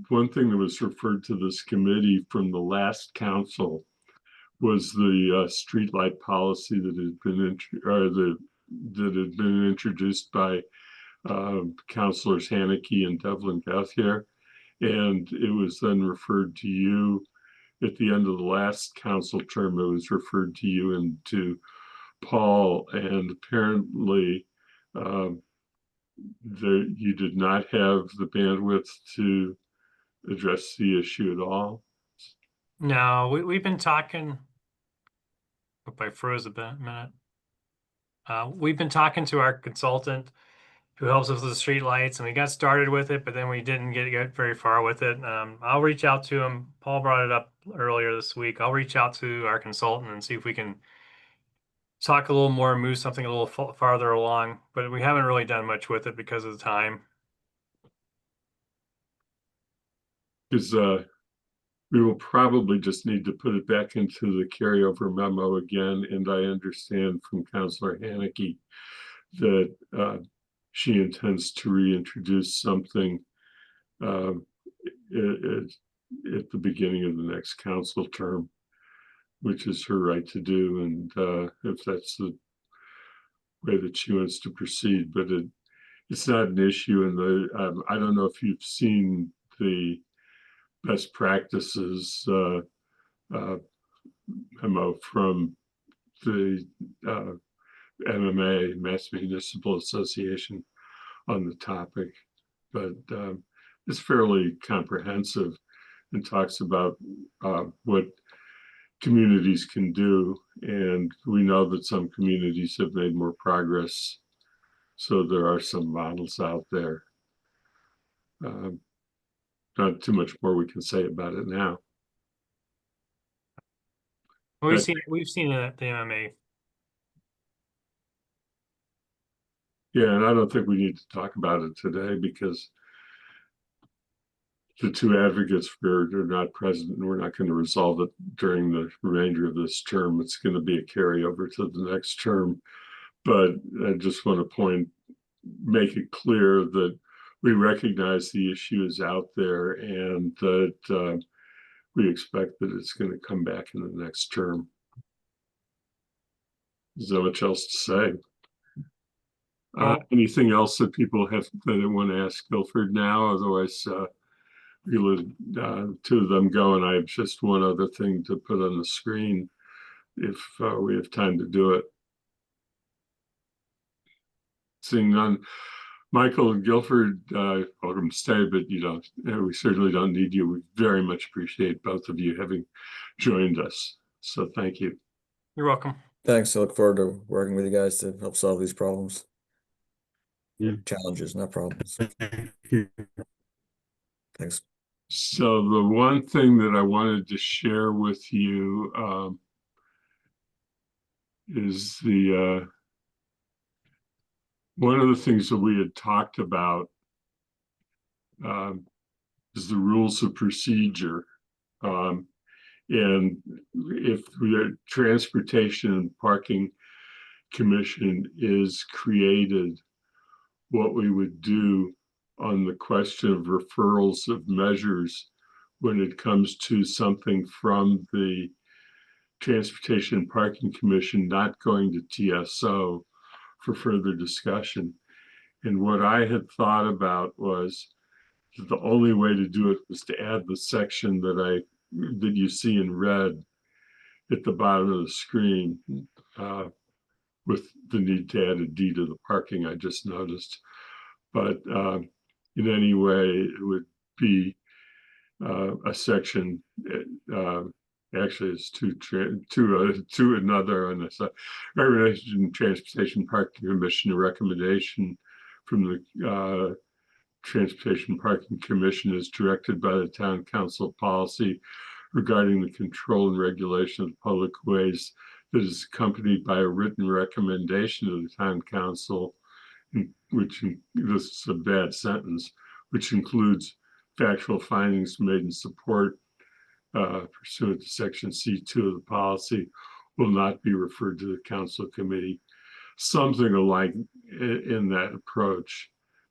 one thing that was referred to this committee from the last council was the streetlight policy that had been that had been introduced by councilors Haneke and Devlin Gauthier, and it was then referred to you at the end of the last council term. It was referred to you and to Paul, and apparently you did not have the bandwidth to address the issue at all. No, we've been talking. Hope I froze a minute. We've been talking to our consultant who helps us with the street lights, and we got started with it, but then we didn't get very far with it. I'll reach out to him. Paul brought it up earlier this week. I'll reach out to our consultant and see if we can talk a little more and move something a little farther along, but we haven't really done much with it because of the time. Because we will probably just need to put it back into the carryover memo again. And I understand from Councilor Haneke that she intends to reintroduce something at the beginning of the next council term, which is her right to do. And if that's the way that she wants to proceed, but it's not an issue. And I don't know if you've seen the best practices memo from the MMA, Mass Municipal Association, on the topic, but it's fairly comprehensive and talks about what communities can do. And we know that some communities have made more progress. So there are some models out there. Not too much more we can say about it now. We've seen it at the MMA. Yeah, and I don't think we need to talk about it today because the two advocates are not present, and we're not going to resolve it during the remainder of this term. It's going to be a carryover to the next term. But I just want to make it clear that we recognize the issue is out there, and that we expect that it's going to come back in the next term. There's not much else to say. Anything else that people have that they want to ask Guilford now? Otherwise, we let two of them go, and I have just one other thing to put on the screen if we have time to do it. Seeing none, Michael and Guilford, welcome to stay, but we certainly don't need you. We very much appreciate both of you having joined us. So thank you. You're welcome. Thanks. I look forward to working with you guys to help solve these problems. Yeah. Challenges, not problems. Thanks. So the one thing that I wanted to share with you is one of the things that we had talked about is the rules of procedure. And if the Transportation and Parking Commission is created, what we would do on the question of referrals of measures when it comes to something from the Transportation and Parking Commission not going to TSO for further discussion. And what I had thought about was that the only way to do it was to add the section that you see in red at the bottom of the screen with the need to add a D to the parking I just noticed. But in any way, it would be a section. Actually, it's to another on this recommendation. Transportation Parking Commission, a recommendation from the Transportation Parking Commission is directed by the Town Council policy regarding the control and regulation of public ways that is accompanied by a written recommendation of the Town Council, which this is a bad sentence, which includes factual findings made in support pursuant to section C2 of the policy, will not be referred to the council committee. Something alike in that approach.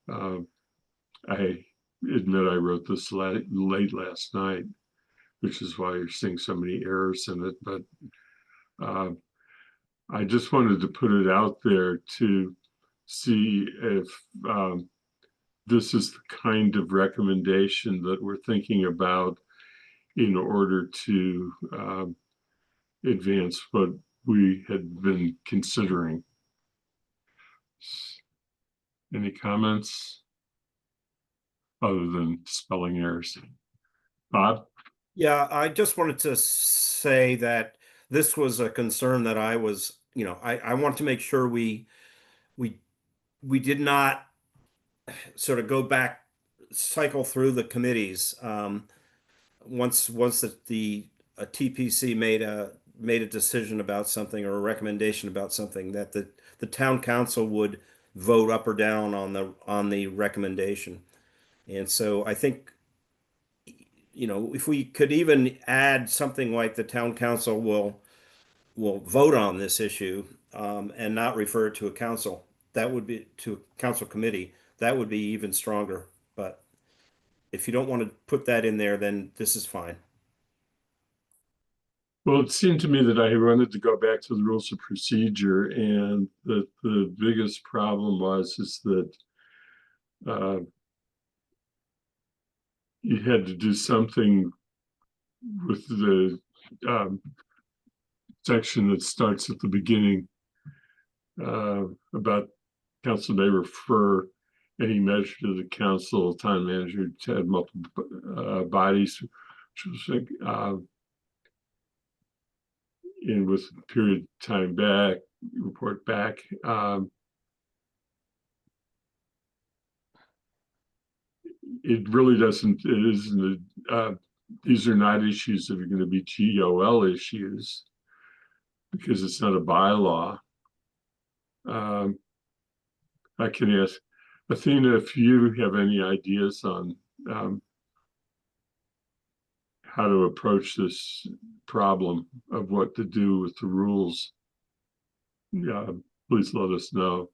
I admit I wrote this late last night, which is why you're seeing so many errors in it. But I just wanted to put it out there to see if this is the kind of recommendation that we're thinking about in order to advance what we had been considering. Any comments other than spelling errors? Bob? Yeah, I just wanted to say that this was a concern that I was, I want to make sure we did not sort of go back, cycle through the committees. Once the TPC made a decision about something or a recommendation about something, that the town council would vote up or down on the recommendation. And so I think, if we could even add something like the town council will vote on this issue, and not refer it to a council, that would be to a council committee, that would be even stronger. But if you don't want to put that in there, then this is fine. Well, it seemed to me that I wanted to go back to the rules of procedure, and that the biggest problem is that you had to do something with the section that starts at the beginning about council may refer any measure to the council, town manager to have multiple bodies, which was like, and with a period of time back, report back. It really doesn't, it isn't, these are not issues that are going to be GOL issues because it's not a bylaw. I can ask Athena if you have any ideas on how to approach this problem of what to do with the rules. Yeah, please let us know.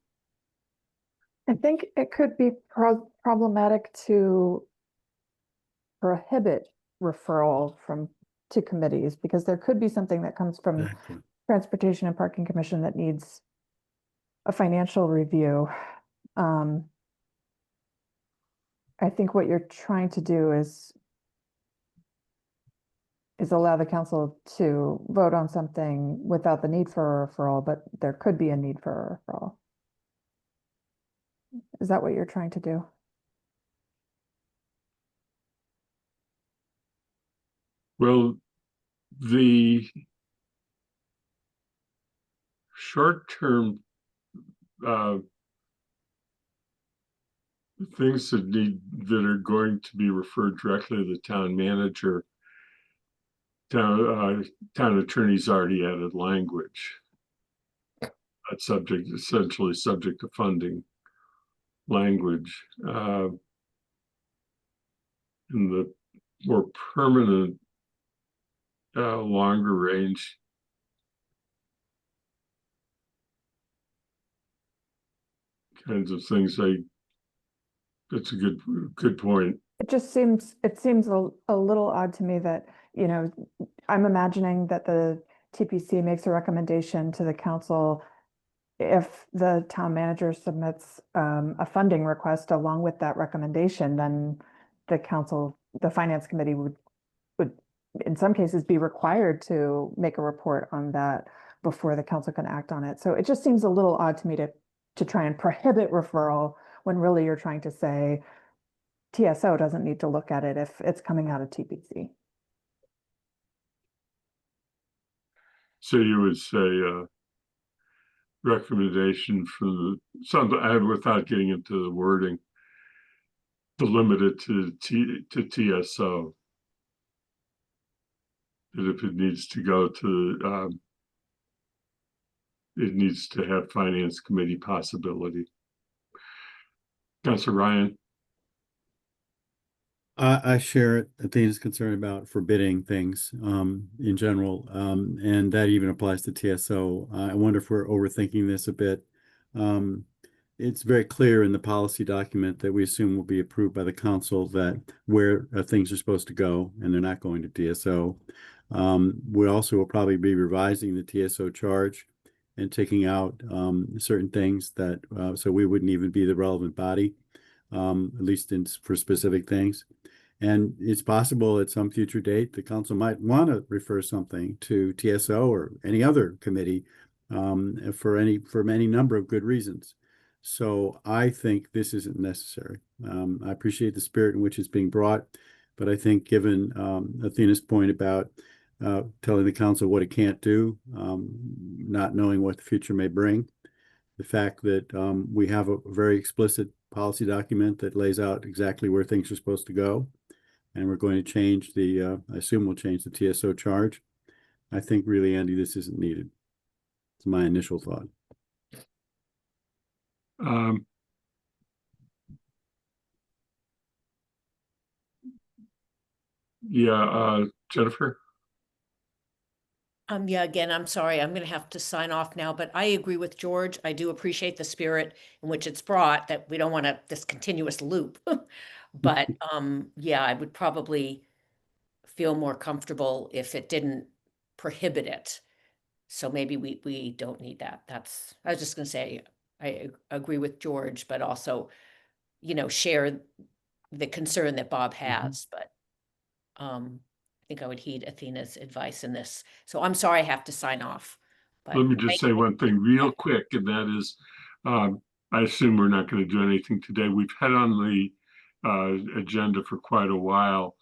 I think it could be problematic to prohibit referral to committees, because there could be something that comes from Exactly. Transportation and Parking Commission that needs a financial review. I think what you're trying to do is allow the council to vote on something without the need for a referral, but there could be a need for a referral. Is that what you're trying to do? Well, the short-term things that are going to be referred directly to the town manager, town attorney's already added language. That's essentially subject to funding language. In the more permanent, longer range kinds of things, that's a good point. It seems a little odd to me that, I'm imagining that the TPC makes a recommendation to the council. If the town manager submits a funding request along with that recommendation, then the finance committee would in some cases be required to make a report on that before the council can act on it. So it just seems a little odd to me to try and prohibit referral when really you're trying to say TSO doesn't need to look at it if it's coming out of TPC. So you would say recommendation for without getting into the wording, to limit it to TSO. That if it needs to go to, it needs to have finance committee possibility. Councilor Ryan. I share Athena's concern about forbidding things in general, and that even applies to TSO. I wonder if we're overthinking this a bit. It's very clear in the policy document that we assume will be approved by the council that where things are supposed to go, and they're not going to TSO. We also will probably be revising the TSO charge and taking out certain things that so we wouldn't even be the relevant body, at least for specific things. And it's possible at some future date, the council might want to refer something to TSO or any other committee for any number of good reasons. So I think this isn't necessary. I appreciate the spirit in which it's being brought, but I think given Athena's point about telling the council what it can't do, not knowing what the future may bring, the fact that we have a very explicit policy document that lays out exactly where things are supposed to go, and we're going to change I assume we'll change the TSO charge. I think really, Andy, this isn't needed. It's my initial thought. Yeah, Jennifer? Yeah, again, I'm sorry, I'm gonna have to sign off now, but I agree with George. I do appreciate the spirit in which it's brought, that we don't want this continuous loop. But, yeah, I would probably feel more comfortable if it didn't prohibit it. So maybe we don't need that. I was just gonna say, I agree with George, but also, share the concern that Bob has, but, I think I would heed Athena's advice in this. So I'm sorry I have to sign off. But Let me just say one thing real quick, and that is, I assume we're not going to do anything today. We've had on the agenda for quite a while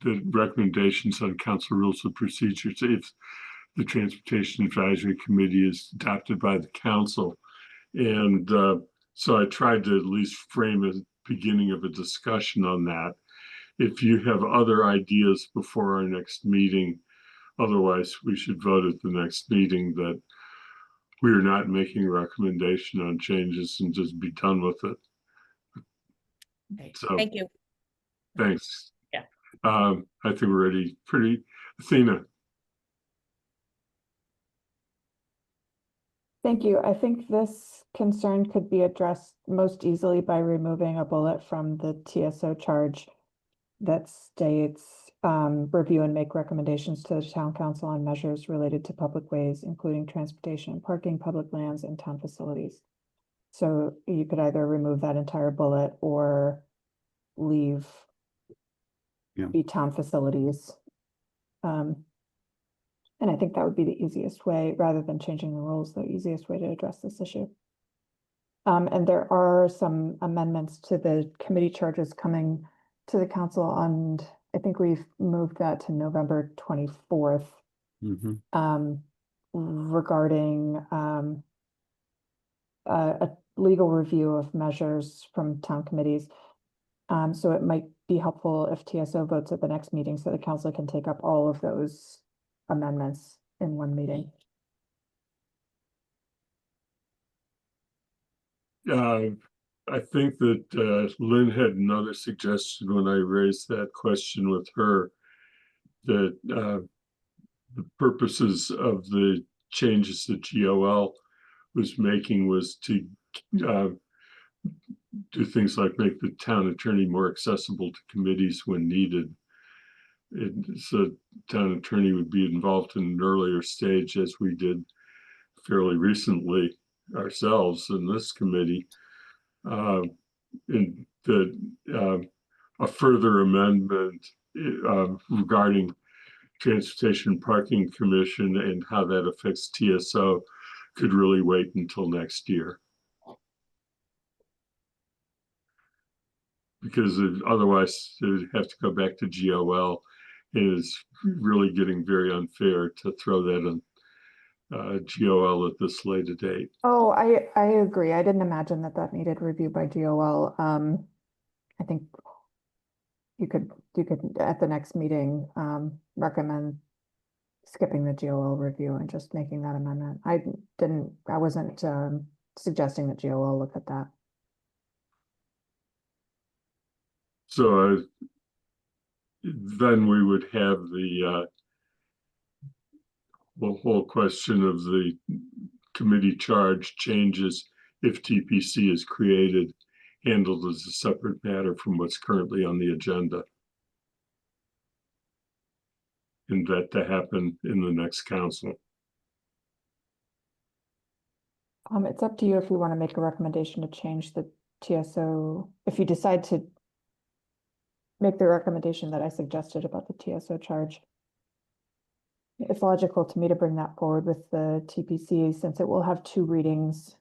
the recommendations on council rules of procedures if the Transportation Advisory Committee is adopted by the council. And so I tried to at least frame a beginning of a discussion on that. If you have other ideas before our next meeting, otherwise we should vote at the next meeting that we are not making a recommendation on changes and just be done with it. Okay. So Thank you. thanks. Yeah. I think we're ready. Athena. Thank you. I think this concern could be addressed most easily by removing a bullet from the TSO charge that states review and make recommendations to the town council on measures related to public ways, including transportation and parking, public lands, and town facilities. So you could either remove that entire bullet or leave the town facilities. And I think that would be the easiest way, rather than changing the rules, the easiest way to address this issue. And there are some amendments to the committee charges coming to the council, and I think we've moved that to November 24th. Regarding a legal review of measures from town committees. So it might be helpful if TSO votes at the next meeting so the council can take up all of those amendments in one meeting. I think that Lynn had another suggestion when I raised that question with her, that the purposes of the changes that GOL was making was to do things like make the town attorney more accessible to committees when needed. So town attorney would be involved in an earlier stage, as we did fairly recently ourselves in this committee. In a further amendment regarding Transportation Parking Commission and how that affects TSO could really wait until next year. Because otherwise it would have to go back to GOL, and it's really getting very unfair to throw that on GOL at this late a date. Oh, I agree. I didn't imagine that needed review by GOL. I think you could at the next meeting recommend skipping the GOL review and just making that amendment. I wasn't suggesting that GOL look at that. So then we would have the whole question of the committee charge changes if TPC is created, handled as a separate matter from what's currently on the agenda. And that to happen in the next council. It's up to you if you want to make a recommendation to change the TSO, if you decide to make the recommendation that I suggested about the TSO charge. It's logical to me to bring that forward with the TPC since it will have 2 readings.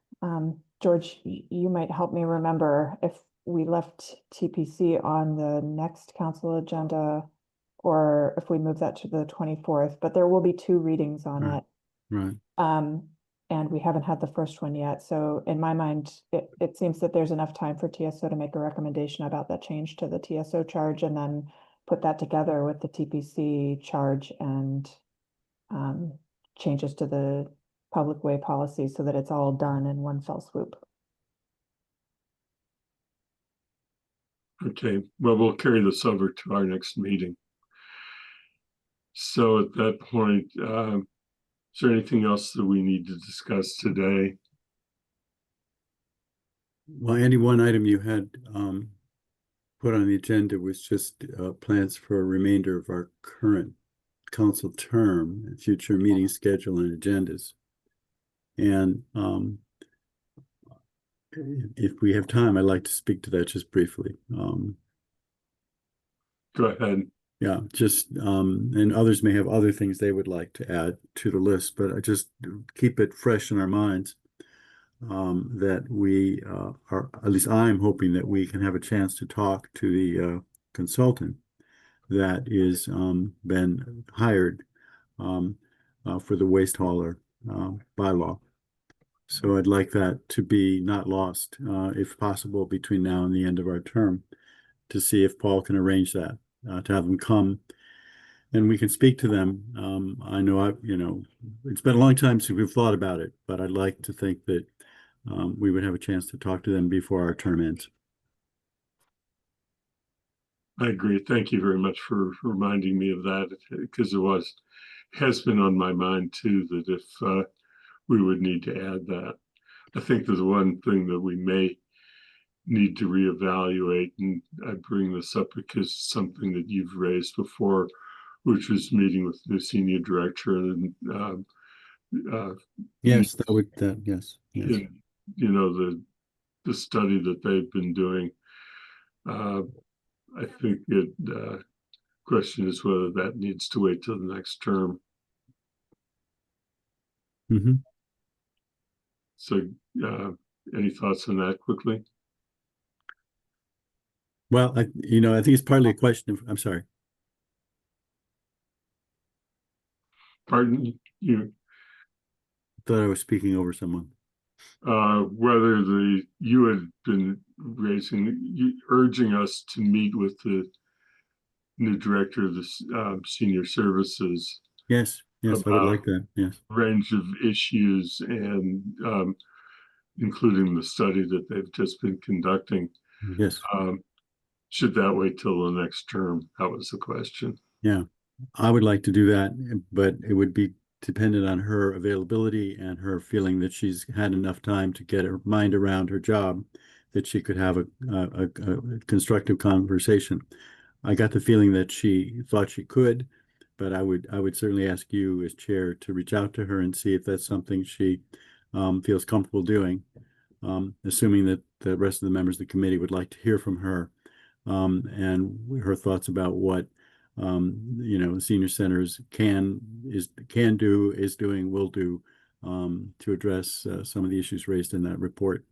George, you might help me remember if we left TPC on the next council agenda or if we move that to the 24th, but there will be 2 readings on Right. it. Right. And we haven't had the first one yet. So in my mind, it seems that there's enough time for TSO to make a recommendation about that change to the TSO charge and then put that together with the TPC charge and changes to the public way policy so that it's all done in one fell swoop. Okay, well, we'll carry this over to our next meeting. So at that point, is there anything else that we need to discuss today? Well, Andy, one item you had put on the agenda was just plans for a remainder of our current council term, future meeting schedule and agendas. And if we have time, I'd like to speak to that just briefly. Go ahead. Yeah, just and others may have other things they would like to add to the list, but I just keep it fresh in our minds that we are, at least I'm hoping that we can have a chance to talk to the consultant that is been hired for the waste hauler bylaw. So I'd like that to be not lost, if possible, between now and the end of our term, to see if Paul can arrange that, to have them come and we can speak to them. I know it's been a long time since we've thought about it, but I'd like to think that we would have a chance to talk to them before our term ends. I agree. Thank you very much for reminding me of that, because it has been on my mind too, that if we would need to add that. I think there's one thing that we may need to reevaluate, and I bring this up because it's something that you've raised before, which was meeting with the senior director and yes, yes. You know, the study that they've been doing. I think the question is whether that needs to wait till the next term. Mm-hmm. So, any thoughts on that quickly? Well, I think it's partly a question of, I'm sorry. Pardon you? Thought I was speaking over someone. Whether you had been urging us to meet with the new director of the senior services. Yes, I would like that. Yes, range of issues and including the study that they've just been conducting. Yes. Should that wait till the next term? That was the question. Yeah, I would like to do that, but it would be dependent on her availability and her feeling that she's had enough time to get her mind around her job, that she could have a constructive conversation. I got the feeling that she thought she could, but I would certainly ask you as chair to reach out to her and see if that's something she feels comfortable doing, assuming that the rest of the members of the committee would like to hear from her and her thoughts about what the senior centers can do, is doing, will do to address some of the issues raised in that report.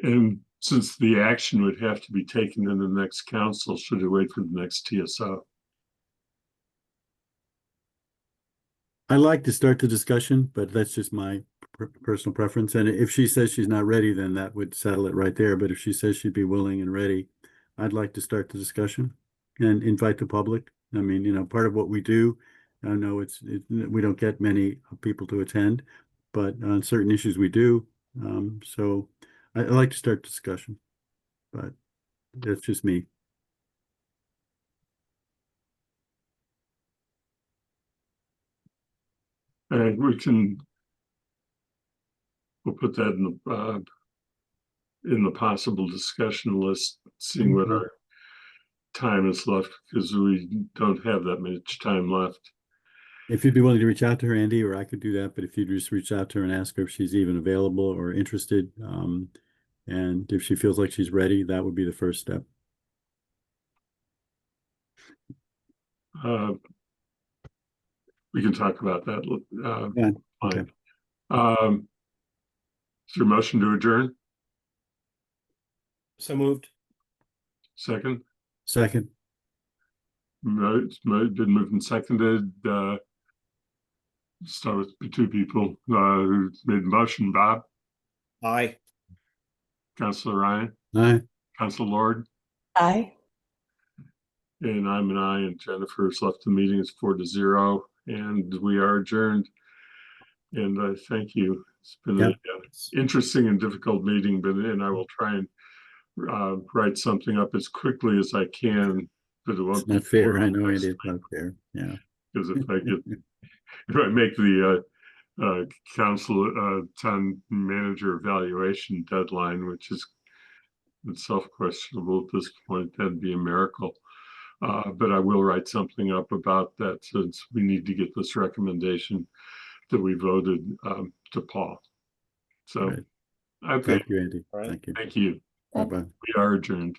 And since the action would have to be taken in the next council, should it wait for the next TSO? I like to start the discussion, but that's just my personal preference. And if she says she's not ready, then that would settle it right there. But if she says she'd be willing and ready, I'd like to start the discussion and invite the public. I mean, part of what we do, I know we don't get many people to attend, but on certain issues we do. So I like to start discussion, but that's just me. And we'll put that in the possible discussion list, seeing what Mhm. our time is left, because we don't have that much time left. If you'd be willing to reach out to her, Andy, or I could do that, but if you'd just reach out to her and ask her if she's even available or interested, and if she feels like she's ready, that would be the first step. We can talk about that. Yeah, Fine. okay. Is there a motion to adjourn? So moved. Second? Second, It's been moved and seconded. Start with the two people who made the motion. Bob, Aye. Councilor Ryan, aye. Councilor Lord, Aye. and I'm an aye, and Jennifer's left the meeting. It's 4-0, and we are adjourned. And I thank you. It's been Yep. an interesting and difficult meeting, and I will try and write something up as quickly as I can. But it won't It's not fair. I know, Andy, it's not fair. Yeah. because if I make the council town manager evaluation deadline, which is itself questionable at this point, that'd be a miracle. But I will write something up about that, since we need to get this recommendation that we voted to Paul. So, Right. okay, Thank you, Andy. All right. Thank you. thank you. Bye-bye. We are adjourned.